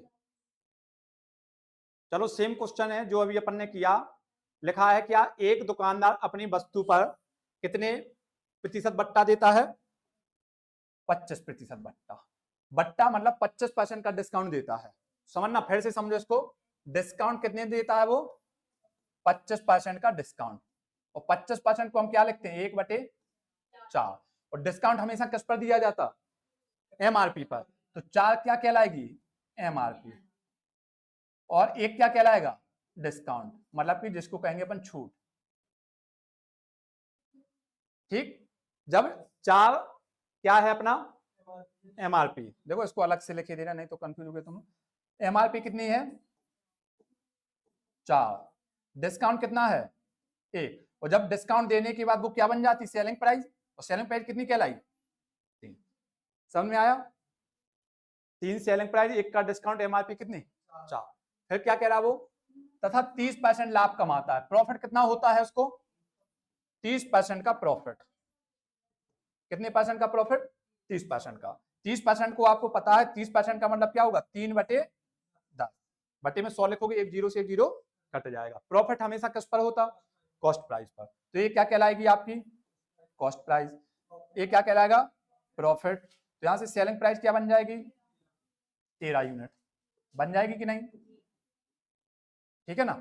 चलो सेम क्वेश्चन है जो अभी अपन ने किया। लिखा है क्या? एक दुकानदार अपनी वस्तु पर कितने प्रतिशत बट्टा देता है? 25% बट्टा। बट्टा मतलब 25% का डिस्काउंट देता है। समझना, फिर से समझो इसको। डिस्काउंट कितने देता है वो? 25% का डिस्काउंट। और 25% को हम क्या लिखते हैं? 1/4। और डिस्काउंट हमेशा किस पर दिया जाता? एमआरपी पर। तो 4 क्या कहलाएगी? एमआरपी। और 1 क्या कहलाएगा? डिस्काउंट, मतलब कि जिसको कहेंगे अपन छूट। ठीक। जब 4 क्या है अपना? एमआरपी। देखो इसको अलग से लिखे देना, नहीं तो कंफ्यूज हो गए तुम। एमआरपी कितनी है? 4। डिस्काउंट कितना है? 1। और जब डिस्काउंट देने के बाद वो क्या बन जाती? Selling price. और सेलिंग प्राइस कितनी कहलाई? 3। समझ में आया? 3 सेलिंग प्राइस, 1 का डिस्काउंट, एमआरपी कितनी? 4। फिर क्या कह रहा वो? तथा 30% लाभ कमाता है। प्रॉफिट कितना होता है उसको? 30% का प्रॉफिट। कितने परसेंट का प्रॉफिट? 30% का। 30% को आपको पता है 30% का मतलब क्या होगा? 3/10। बटे में 100 लिखोगे, एक जीरो से एक जीरो कट जाएगा। प्रॉफिट हमेशा किस पर होता? कॉस्ट प्राइस पर। तो ये क्या कहलाएगी आपकी? Cost price. ये क्या कहलाएगा? प्रॉफिट। तो यहां से सेलिंग प्राइस क्या बन जाएगी? 13 यूनिट बन जाएगी कि नहीं? ठीक है ना?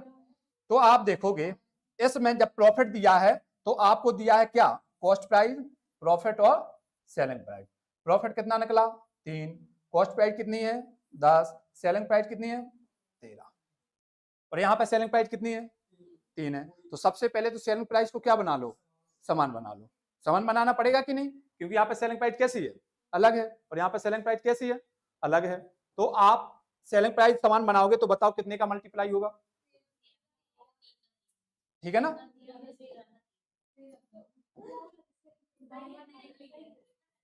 तो आप देखोगे इसमें जब प्रॉफिट दिया है तो आपको दिया है क्या? कॉस्ट प्राइस, प्रॉफिट और सेलिंग प्राइस। प्रॉफिट कितना निकला? 3। कॉस्ट प्राइस कितनी है? 10। सेलिंग प्राइस कितनी है? 13। और यहाँ पे सेलिंग प्राइस कितनी है? 3 है। तो सबसे पहले तो सेलिंग प्राइस को क्या बना लो? समान बना लो। समान बनाना पड़ेगा कि नहीं? क्योंकि यहाँ पे सेलिंग प्राइस कैसी है? अलग है, और यहाँ पे सेलिंग प्राइस कैसी है? अलग है। तो आप सेलिंग प्राइस समान बनाओगे तो बताओ कितने का मल्टीप्लाई होगा? ठीक है ना?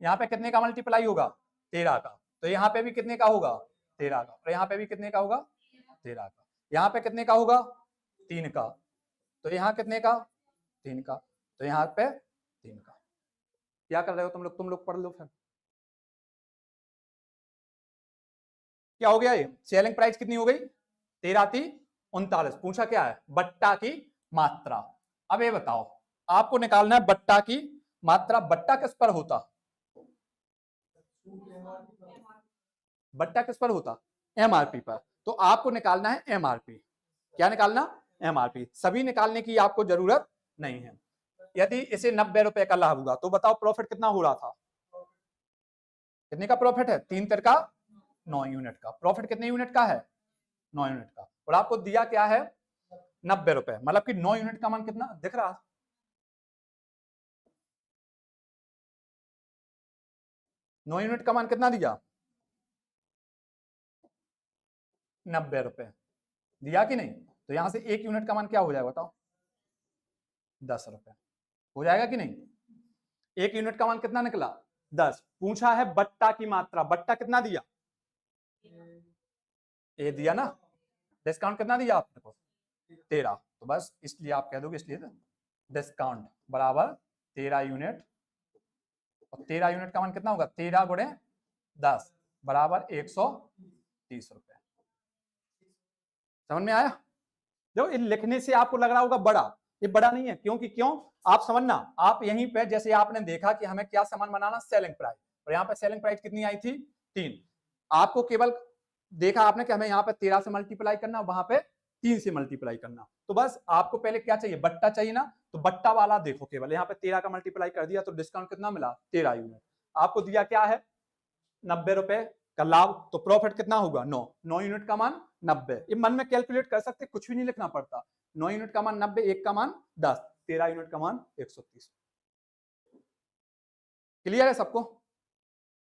यहाँ पे कितने का मल्टीप्लाई होगा? 13 का। तो यहाँ पे भी कितने का होगा? 13 का। और यहाँ पे भी कितने का होगा? 13 का। यहाँ पे कितने का होगा? 3 का। तो यहाँ कितने का? 3 का। तो यहाँ पे 3 का। क्या कर रहे हो तुम लोग? तुम लोग पढ़ लो फिर। क्या हो गया? ये सेलिंग प्राइस कितनी हो गई? 13×3 = 39। पूछा क्या है? बट्टा की मात्रा। अब ये बताओ, आपको निकालना है बट्टा की मात्रा। बट्टा किस पर होता? बट्टा किस पर होता? एमआरपी पर। तो आपको निकालना है एमआरपी। क्या निकालना? एमआरपी। सभी निकालने की आपको जरूरत नहीं है। यदि इसे 90 रुपए का लाभ हुआ तो बताओ प्रॉफिट कितना हो रहा था? कितने का प्रॉफिट है? 3×3 = 9 यूनिट का। प्रॉफिट कितने यूनिट का है? 9 यूनिट का। और आपको दिया क्या है? 90 रुपए। मतलब कि 9 यूनिट का मान कितना दिख रहा? 9 यूनिट का मान कितना दिया? 90 रुपए दिया कि नहीं? तो यहां से 1 यूनिट का मान क्या हो जाएगा बताओ? 10 रुपए हो जाएगा कि नहीं? 1 यूनिट का मान कितना निकला? 10। पूछा है बट्टा की मात्रा। बट्टा कितना दिया? ए दिया ना। डिस्काउंट कितना दिया आपने को? 13। तो बस इसलिए आप कह दोगे, इसलिए डिस्काउंट बराबर 13 यूनिट। और 13 यूनिट का मान कितना होगा? 13×10 बराबर 130 रुपए। समझ में आया? देखो, इन लिखने से आपको लग रहा होगा बड़ा, ये बड़ा नहीं है। क्योंकि क्यों? आप समझना, आप यहीं पे जैसे आपने देखा कि हमें क्या सामान बनाना? Selling price. और यहाँ पे सेलिंग प्राइस कितनी आई थी? 3। आपको केवल देखा आपने कि हमें यहाँ पे 13 से मल्टीप्लाई करना, वहां पे 3 से मल्टीप्लाई करना। तो बस आपको पहले क्या चाहिए? बट्टा चाहिए ना। तो बट्टा वाला देखो, केवल यहाँ पे 13 का मल्टीप्लाई कर दिया तो डिस्काउंट कितना मिला? 13 यूनिट। आपको दिया क्या है? 90 रुपए का लाभ। तो प्रॉफिट कितना होगा? 9। 9 यूनिट का मान 90। ये मन में कैलकुलेट कर सकते, कुछ भी नहीं लिखना पड़ता। 9 यूनिट का मान 90, 1 का मान 10, 13 यूनिट का मान 130। क्लियर है सबको?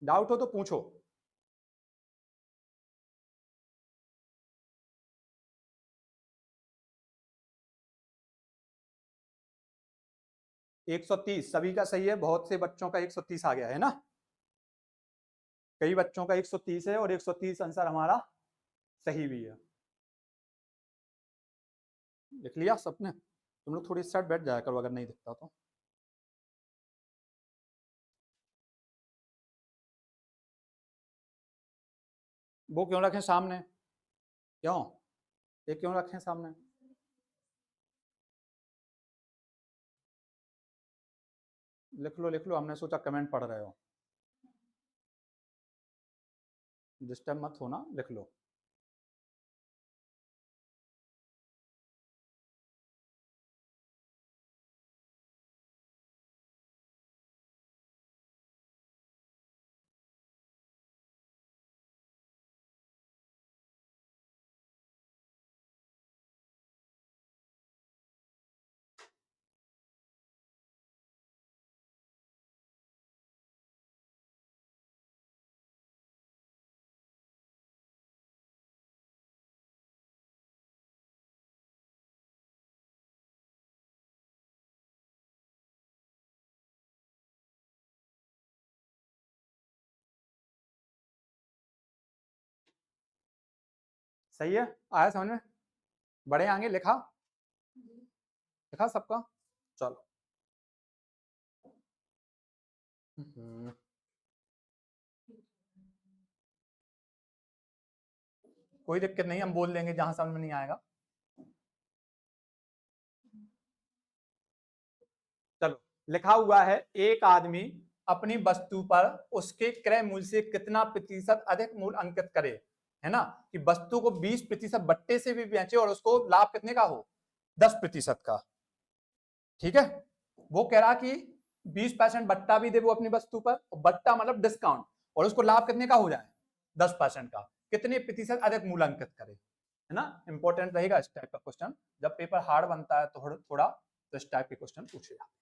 डाउट हो तो पूछो। एक 130 सभी का सही है। बहुत से बच्चों का 130 आ गया है ना। कई बच्चों का 130 है और 130 आंसर हमारा सही भी है। लिख लिया सबने? तुम लोग थोड़ी साइड बैठ जाया करो अगर नहीं दिखता तो। वो क्यों रखें सामने? क्यों? ये क्यों रखें सामने? लिख लो लिख लो, हमने सोचा कमेंट पढ़ रहे हो। डिस्टर्ब मत होना, लिख लो। सही है? आया समझ में? बड़े आगे लिखा? लिखा सबका? चलो। कोई दिक्कत नहीं, हम बोल देंगे जहां समझ में नहीं आएगा। चलो, लिखा हुआ है एक आदमी अपनी वस्तु पर उसके क्रय मूल्य से कितना प्रतिशत अधिक मूल्य अंकित करे है ना, कि वस्तु को 20% बट्टे से भी बेचे और उसको लाभ कितने का हो, 10% का। ठीक है, वो कह रहा कि 20% बट्टा भी दे वो अपनी वस्तु पर, और बट्टा मतलब डिस्काउंट, और उसको लाभ कितने का हो जाए, 10% का, कितने प्रतिशत अधिक मूल्यांकित करे, है ना। इंपॉर्टेंट रहेगा इस टाइप का क्वेश्चन, जब पेपर हार्ड बनता है तो थोड़ा तो इस टाइप के क्वेश्चन पूछे जाते हैं।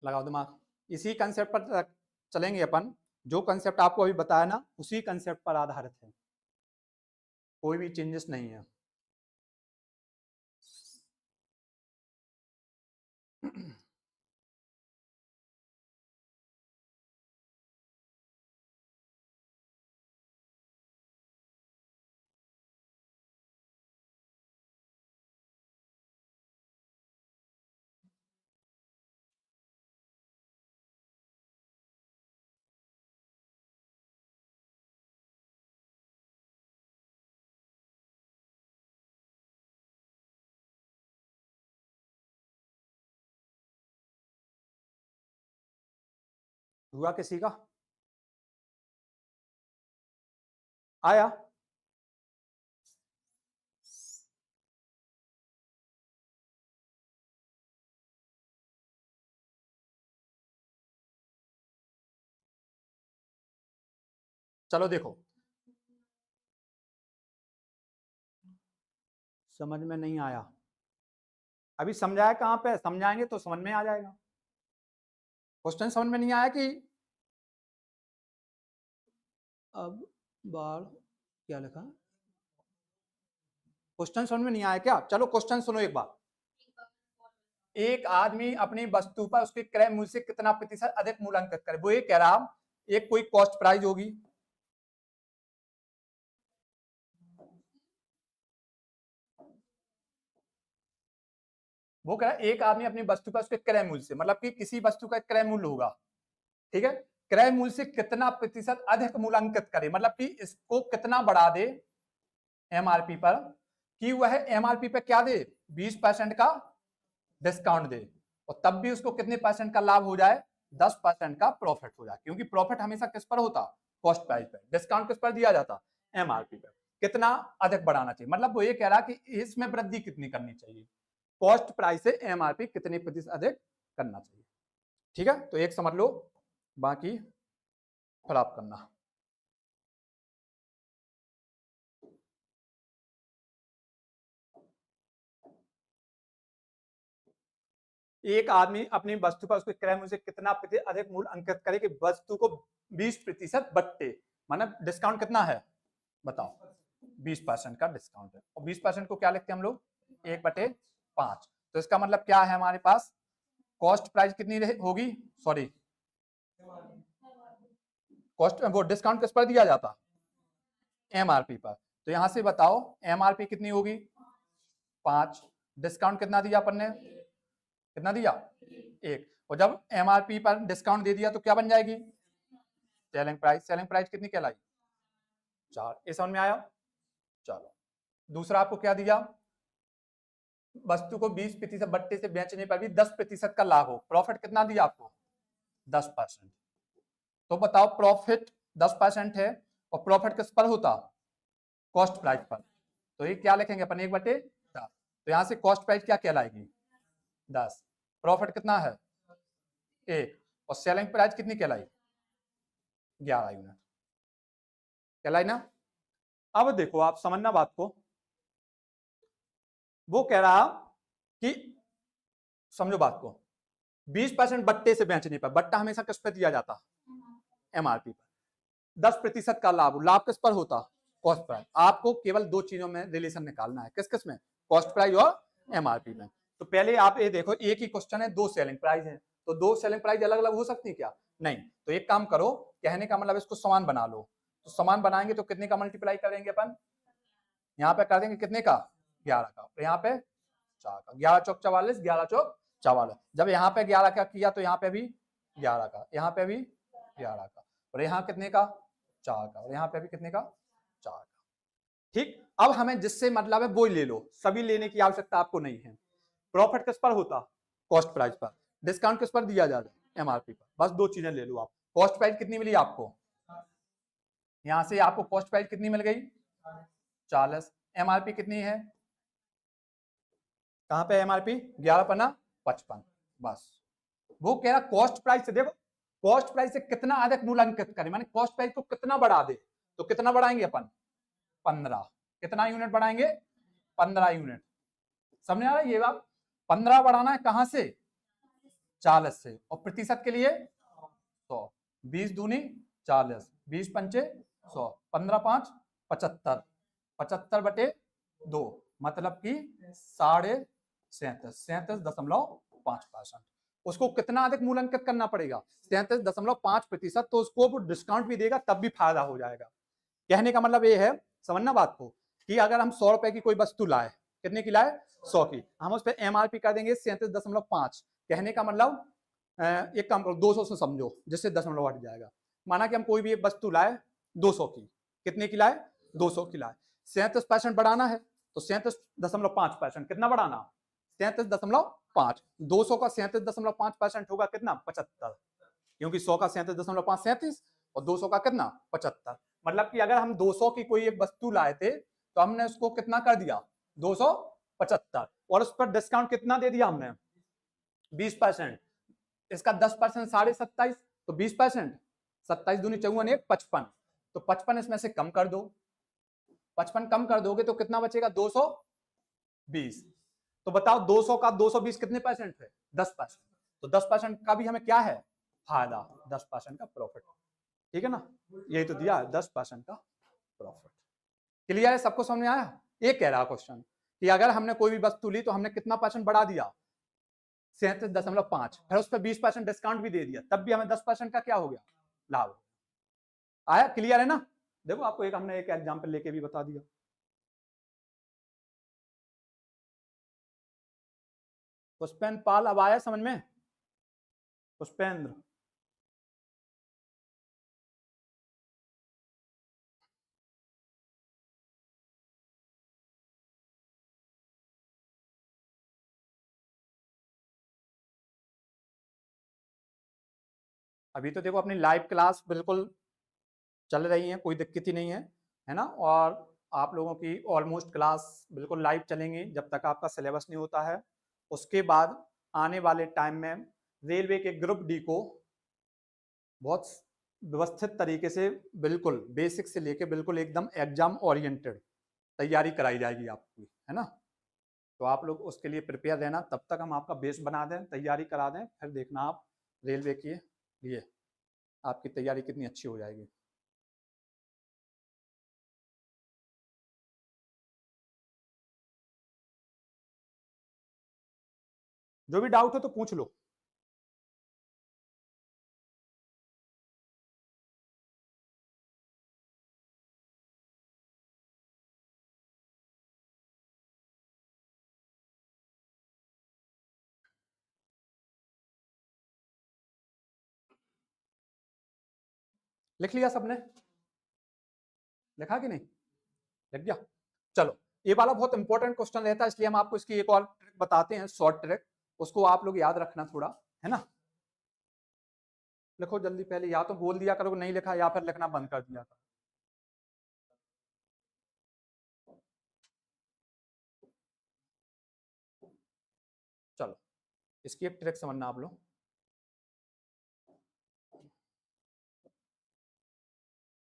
लगाओ दिमाग, इसी कंसेप्ट पर चलेंगे अपन, जो कंसेप्ट आपको अभी बताया ना उसी कंसेप्ट पर आधारित है, कोई भी चेंजेस नहीं है। हुआ किसी का, आया? चलो देखो, समझ में नहीं आया, अभी समझाया कहाँ पे, समझाएंगे तो समझ में आ जाएगा। क्वेश्चन समझ में नहीं आया कि अब बार क्या लिखा, क्वेश्चन समझ में नहीं आया क्या? चलो क्वेश्चन सुनो एक बार, एक आदमी अपनी वस्तु पर उसके क्रय मूल्य से कितना प्रतिशत अधिक मूल्यांकित करे, वो ये कह रहा, एक कोई कॉस्ट प्राइस होगी, वो कह रहा एक आदमी अपनी वस्तु पर उसके क्रय मूल्य से, मतलब कि किसी वस्तु का क्रय मूल्य होगा, ठीक है, क्रय मूल्य से कितना प्रतिशत अधिक मूल्यांकित करे, मतलब कि इसको कितना बढ़ा दे एमआरपी पर, कि वह एमआरपी पे क्या दे, 20% का डिस्काउंट दे, और तब भी उसको कितने परसेंट का लाभ हो जाए, 10% का प्रॉफिट हो जाए, क्योंकि प्रॉफिट हमेशा किस पर होता, कॉस्ट प्राइस पर, डिस्काउंट किस पर दिया जाता, एमआरपी पर। कितना अधिक बढ़ाना चाहिए, मतलब वो ये कह रहा कि इसमें वृद्धि कितनी करनी चाहिए, कॉस्ट प्राइस से एमआरपी कितने प्रतिशत अधिक करना चाहिए। ठीक है, तो एक समझ लो, बाकी फिर आप करना। एक आदमी अपनी वस्तु पर उसके क्रय मूल्य से कितना प्रतिशत अधिक मूल्य अंकित करे कि वस्तु को 20% बट्टे, मतलब डिस्काउंट कितना है बताओ, 20% का डिस्काउंट है, और 20% को क्या लिखते हैं हम लोग, 1/5। तो इसका मतलब क्या है, हमारे पास कॉस्ट प्राइस कितनी होगी, सॉरी कॉस्ट, वो डिस्काउंट किस पर दिया जाता, एमआरपी पर, तो यहां से बताओ एमआरपी कितनी होगी, 5, डिस्काउंट कितना दिया अपन ने, कितना दिया, 1, और जब एमआरपी पर डिस्काउंट दे दिया तो क्या बन जाएगी, सेलिंग प्राइस, सेलिंग प्राइस कितनी कहलाई, 4, ये समझ में आया। चलो दूसरा आपको क्या दिया, वस्तु को 20% बट्टे से बेचने पर भी 10% का लाभ हो, प्रॉफिट कितना दिया आपको, 10%। तो बताओ प्रॉफिट 10% है, और प्रॉफिट किस पर होता, कॉस्ट प्राइस पर, तो ये क्या लिखेंगे अपन, 1/10, तो यहां से कॉस्ट प्राइस क्या कहलाएगी, 10, प्रॉफिट कितना है 1, और सेलिंग प्राइस कितनी कहलाई, 11 यूनिट कहलाई ना। अब देखो आप समझना बात को, वो कह रहा कि समझो बात को, 20% बट्टे से बेचने पर, बट्टा हमेशा किस पर दिया जाता, एमआरपी पर, 10% का लाभ, लाभ किस पर होता, कॉस्ट प्राइस। आपको केवल दो चीजों में रिलेशन निकालना है, किस किस में, कॉस्ट प्राइस और एमआरपी में। तो पहले आप ये देखो, एक ही क्वेश्चन है, 2 सेलिंग प्राइस है, तो 2 सेलिंग प्राइस अलग अलग हो सकती है क्या, नहीं, तो एक काम करो, कहने का मतलब इसको समान बना लो, तो समान बनाएंगे तो कितने का मल्टीप्लाई करेंगे अपन, यहाँ पे कर देंगे कितने का, 11 का, और यहाँ पे 4 का, 11 चौक 44, 11 चौक 44, जब यहाँ पे 11 का किया तो यहाँ पे भी 11 का, यहाँ पे भी 11 का, और यहाँ कितने का, 4 का, और यहाँ पे भी कितने का 4 का। ठीक, अब हमें जिससे मतलब है वो ले लो, सभी लेने की आवश्यकता आपको नहीं है। प्रॉफिट किस पर होता, कॉस्ट प्राइस पर। डिस्काउंट किस पर दिया जाता है, एमआरपी पर। बस दो चीजें ले लो आप। कॉस्ट प्राइस कितनी मिली आपको, यहां से आपको कॉस्ट प्राइस कितनी मिल गई 40, एमआरपी कितनी है, कहां पे एमआरपी 11×55। बस वो कह रहा कॉस्ट प्राइस से, देखो कॉस्ट प्राइस से कितना अधिक मूल्यांकित करें, माने कॉस्ट प्राइस को कितना बढ़ा दे, तो कितना बढ़ाएंगे अपन 15, कितना यूनिट बढ़ाएंगे 15 यूनिट। समझ आ रहा है ये बात, 15 बढ़ाना है कहां से 40 से, और प्रतिशत के लिए 100, 20 दूनी 40, 20 पंचे 100, 15 5 75, 75/2 मतलब कि 37.5%। उसको कितना अधिक मूल्यांकित करना पड़ेगा 37.5%, तो उसको वो डिस्काउंट भी देगा तब भी फायदा हो जाएगा। कहने का मतलब ये है, समझना बात को, कि अगर हम 100 रुपए की कोई वस्तु लाए, कितने की लाए 100 की, हम उस पर एमआरपी कर देंगे 37.5। कहने का मतलब एक काम करो 200 से समझो, जिससे दशमलव हट जाएगा। माना कि हम कोई भी एक वस्तु लाए 200 की, कितने की लाए 200 की लाए, 37% बढ़ाना है तो 37.5%, कितना बढ़ाना 37.5, 200 का 37.5% होगा कितना 75, क्योंकि 100 का 37.5 37, और 200 का कितना 75। मतलब कि अगर हम 200 की कोई एक वस्तु लाए थे तो हमने उसको कितना कर दिया 275, और उस पर डिस्काउंट कितना दे दिया हमने 20%। इसका 10% 27.5, तो 20%, 27 दूनी 54 1 55, तो 55 इसमें से कम कर दो, 55 कम कर दोगे तो कितना बचेगा 220। तो बताओ 200 का 220 कितने परसेंट है 10%, तो 10% का भी हमें क्या है फायदा, 10% का प्रॉफिट। ठीक है ना, यही तो दिया है 10% का प्रॉफिट। क्लियर है, सबको समझ में आया। ये कह रहा क्वेश्चन कि अगर हमने कोई भी वस्तु ली तो हमने कितना परसेंट बढ़ा दिया 37.5, फिर उस पर 20% डिस्काउंट भी दे दिया, तब भी हमें 10% का क्या हो गया लाभ आया। क्लियर है ना, देखो आपको एक हमने एक एग्जांपल लेके भी बता दिया। पुष्पेंद्र पाल अब आया समझ में, पुष्पेंद्र अभी तो देखो अपनी लाइव क्लास बिल्कुल चल रही है, कोई दिक्कत ही नहीं है ना, और आप लोगों की ऑलमोस्ट क्लास बिल्कुल लाइव चलेंगी जब तक आपका सिलेबस नहीं होता है। उसके बाद आने वाले टाइम में रेलवे के ग्रुप डी को बहुत व्यवस्थित तरीके से, बिल्कुल बेसिक से लेके बिल्कुल एकदम एग्जाम ओरिएंटेड तैयारी कराई जाएगी आपकी, है ना। तो आप लोग उसके लिए प्रिपेयर रहना, तब तक हम आपका बेस बना दें, तैयारी करा दें, फिर देखना आप रेलवे के लिए आपकी तैयारी कितनी अच्छी हो जाएगी। जो भी डाउट हो तो पूछ लो। लिख लिया सबने, लिखा कि नहीं, लिख दिया। चलो ये वाला बहुत इंपॉर्टेंट क्वेश्चन रहता है, इसलिए हम आपको इसकी एक और ट्रिक बताते हैं, शॉर्ट ट्रिक, उसको आप लोग याद रखना थोड़ा, है ना। लिखो जल्दी, पहले या तो बोल दिया करो नहीं लिखा, या फिर लिखना बंद कर दिया करो। चलो इसकी एक ट्रिक समझना आप लोग।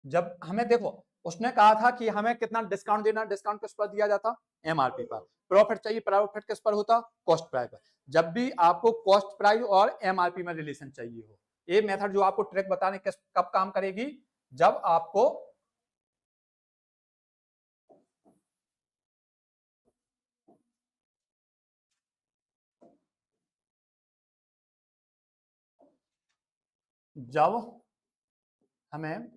जब हमें देखो उसने कहा था कि हमें कितना डिस्काउंट देना, डिस्काउंट किस पर दिया जाता एमआरपी पर। प्रॉफिट चाहिए, प्रॉफिट किस पर होता कॉस्ट प्राइस पर। जब भी आपको कॉस्ट प्राइस और एमआरपी में रिलेशन चाहिए हो, ये मेथड जो आपको ट्रिक बताने किस कब काम करेगी, जब आपको जब हमें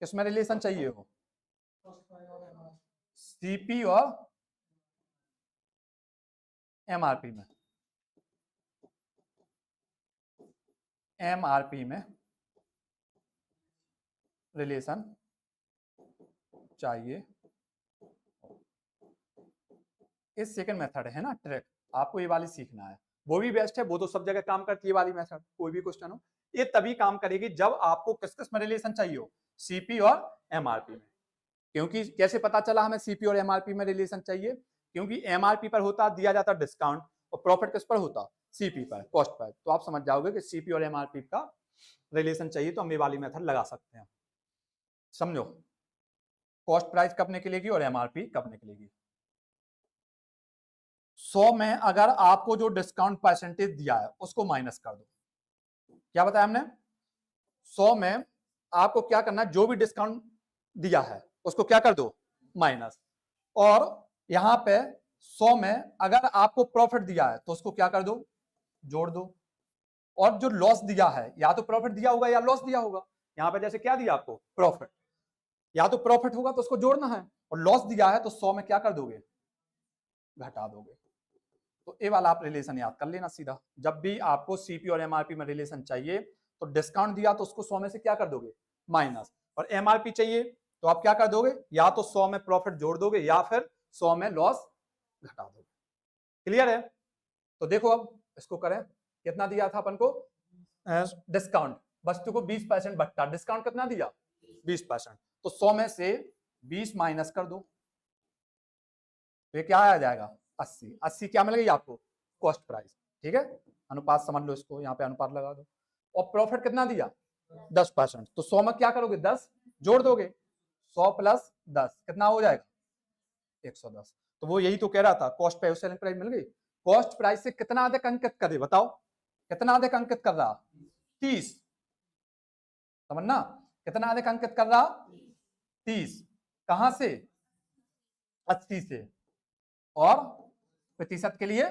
किसमें रिलेशन चाहिए हो सीपी और एमआरपी में, एमआरपी में रिलेशन चाहिए। ये सेकंड मेथड है ना ट्रिक, आपको ये वाली सीखना है, वो भी बेस्ट है, वो तो सब जगह काम करती है वाली मेथड, कोई भी क्वेश्चन हो ये तभी काम करेगी जब आपको किस किस में रिलेशन चाहिए हो, सीपी और एमआरपी में। क्योंकि कैसे पता चला हमें सीपी और एमआरपी में रिलेशन चाहिए, क्योंकि एमआरपी पर होता दिया जाता डिस्काउंट और प्रॉफिट किस पर होता, सीपी पर, कॉस्ट पर। तो आप समझ जाओगे कि सीपी और एमआरपी का रिलेशन चाहिए तो हम ये वाली मेथड लगा सकते हैं। समझो, कॉस्ट प्राइस कब निकलेगी और एमआरपी कब निकलेगी। 100 में अगर आपको जो डिस्काउंट परसेंटेज दिया है उसको माइनस कर दो। क्या बताया हमने, 100 में आपको क्या करना है, जो भी डिस्काउंट दिया है उसको क्या कर दो, माइनस। और यहां पे 100 में अगर आपको प्रॉफिट दिया है तो उसको क्या कर दो, जोड़ दो। और जो लॉस दिया है, या तो प्रॉफिट दिया होगा या लॉस दिया होगा, यहां पे जैसे क्या दिया आपको, प्रॉफिट, या तो प्रॉफिट होगा तो उसको जोड़ना है, और लॉस दिया है तो 100 में क्या कर दोगे, घटा दोगे। तो ये वाला आप रिलेशन याद कर लेना सीधा, जब भी आपको सीपी और एमआरपी में रिलेशन चाहिए तो डिस्काउंट दिया तो उसको 100 में से क्या कर दोगे, माइनस। और एमआरपी चाहिए तो आप क्या कर दोगे, या तो 100 में प्रॉफिट जोड़ दोगे या फिर 100 में लॉस घटा दोगे। क्लियर है। तो देखो अब इसको करें, कितना दिया था अपन को, डिस्काउंट, वस्तु को 20% बट्टा, डिस्काउंट कितना दिया, 20%, तो 100 में से 20 माइनस कर दो, तो ये क्या आ जाएगा, 80। 80 क्या मिल गई आपको, कॉस्ट प्राइस। ठीक है, अनुपात समझ लो इसको, यहाँ पे अनुपात लगा दो। और प्रॉफिट कितना दिया, 10%, तो 100 में क्या करोगे, 10 जोड़ दोगे, 100 प्लस 10 कितना हो जाएगा, 110। तो वो यही तो कह रहा था, कॉस्ट पे सेलिंग प्राइस मिल गई। कॉस्ट प्राइस से कितना अधिक अंकित करे, बताओ कितना अधिक अंकित कर रहा, 30, समझना, कितना अधिक अंकित कर रहा, 30, कहां से, 80 से, और प्रतिशत के लिए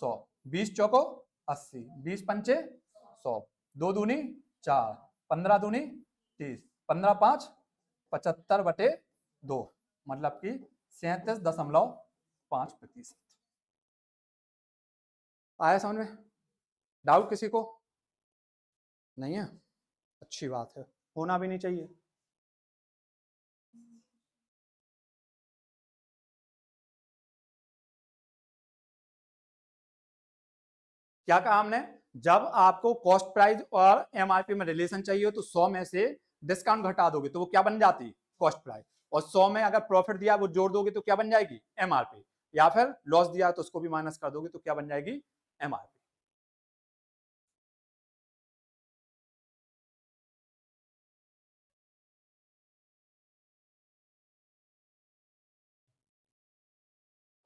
100, 20 चौको 80, 20 पंचे 100, 2 दूनी 4, 15 दूनी 30, 15 5 75/2, मतलब कि 37.5%। आया समझ में, डाउट किसी को नहीं है, अच्छी बात है, होना भी नहीं चाहिए। क्या कहा हमने, जब आपको कॉस्ट प्राइस और एमआरपी में रिलेशन चाहिए तो 100 में से डिस्काउंट घटा दोगे तो वो क्या बन जाती, कॉस्ट प्राइस। और 100 में अगर प्रॉफिट दिया वो जोड़ दोगे तो क्या बन जाएगी, एमआरपी। या फिर लॉस दिया तो उसको भी माइनस कर दोगे तो क्या बन जाएगी, एमआरपी।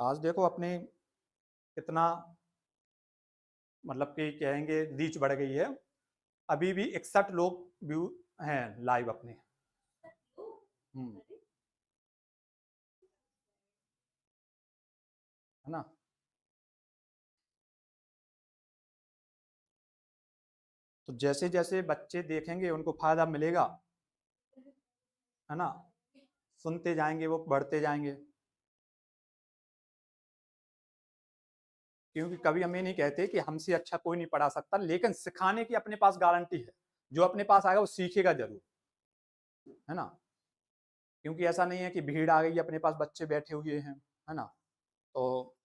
आज देखो अपने कितना, मतलब कि कहेंगे रीच बढ़ गई है, अभी भी 61 लोग व्यू हैं लाइव अपने। है ना, तो जैसे जैसे बच्चे देखेंगे उनको फायदा मिलेगा, है ना, सुनते जाएंगे वो बढ़ते जाएंगे। क्योंकि कभी हम ये नहीं कहते कि हमसे अच्छा कोई नहीं पढ़ा सकता, लेकिन सिखाने की अपने पास गारंटी है, जो अपने पास आएगा वो सीखेगा जरूर, है ना। क्योंकि ऐसा नहीं है कि भीड़ आ गई अपने पास बच्चे बैठे हुए हैं, है ना, तो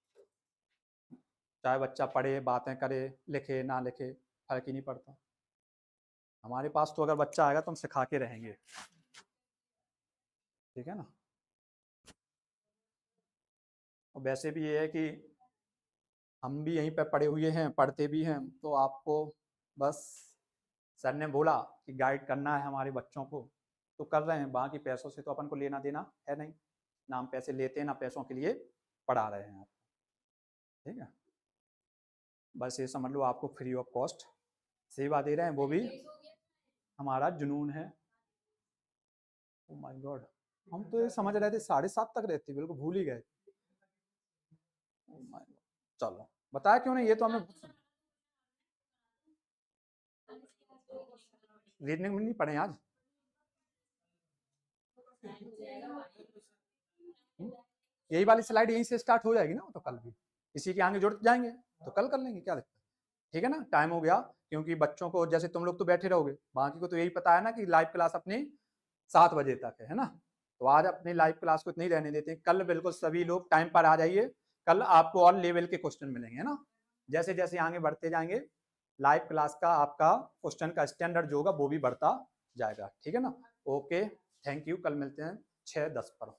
चाहे बच्चा पढ़े बातें करे लिखे ना लिखे फर्क ही नहीं पड़ता। हमारे पास तो अगर बच्चा आएगा तो हम सिखा के रहेंगे, ठीक है ना। और वैसे भी ये है कि हम भी यहीं पे पढ़े हुए हैं, पढ़ते भी हैं, तो आपको बस सर ने बोला कि गाइड करना है हमारे बच्चों को तो कर रहे हैं, बाकी पैसों से तो अपन को लेना देना है नहीं, ना हम पैसे लेते हैं ना पैसों के लिए पढ़ा रहे हैं आप, ठीक है। बस ये समझ लो आपको फ्री ऑफ कॉस्ट सेवा दे रहे हैं, वो भी हमारा जुनून है। ओह माय गॉड, हम तो ये समझ रहे थे 7:30 तक रहती, बिल्कुल भूल ही गए। ओह माय गॉड, चलो बताया क्यों नहीं, ये तो हमें रीजनिंग में नहीं पढ़े आज। यही वाली स्लाइड यहीं से स्टार्ट हो जाएगी ना, तो कल भी इसी के आगे जुड़ जाएंगे, तो कल कर लेंगे, क्या दिक्कत, ठीक है ना। टाइम हो गया, क्योंकि बच्चों को जैसे तुम लोग तो बैठे रहोगे, बाकी को तो यही पता है ना कि लाइव क्लास अपनी 7 बजे तक है ना। तो आज अपनी लाइव क्लास को इतनी रहने देते हैं, कल बिल्कुल सभी लोग टाइम पर आ जाइए, कल आपको और लेवल के क्वेश्चन मिलेंगे, है ना। जैसे जैसे आगे बढ़ते जाएंगे लाइव क्लास का आपका क्वेश्चन का स्टैंडर्ड जो होगा वो भी बढ़ता जाएगा, ठीक है ना। ओके, थैंक यू, कल मिलते हैं 6:10 पर।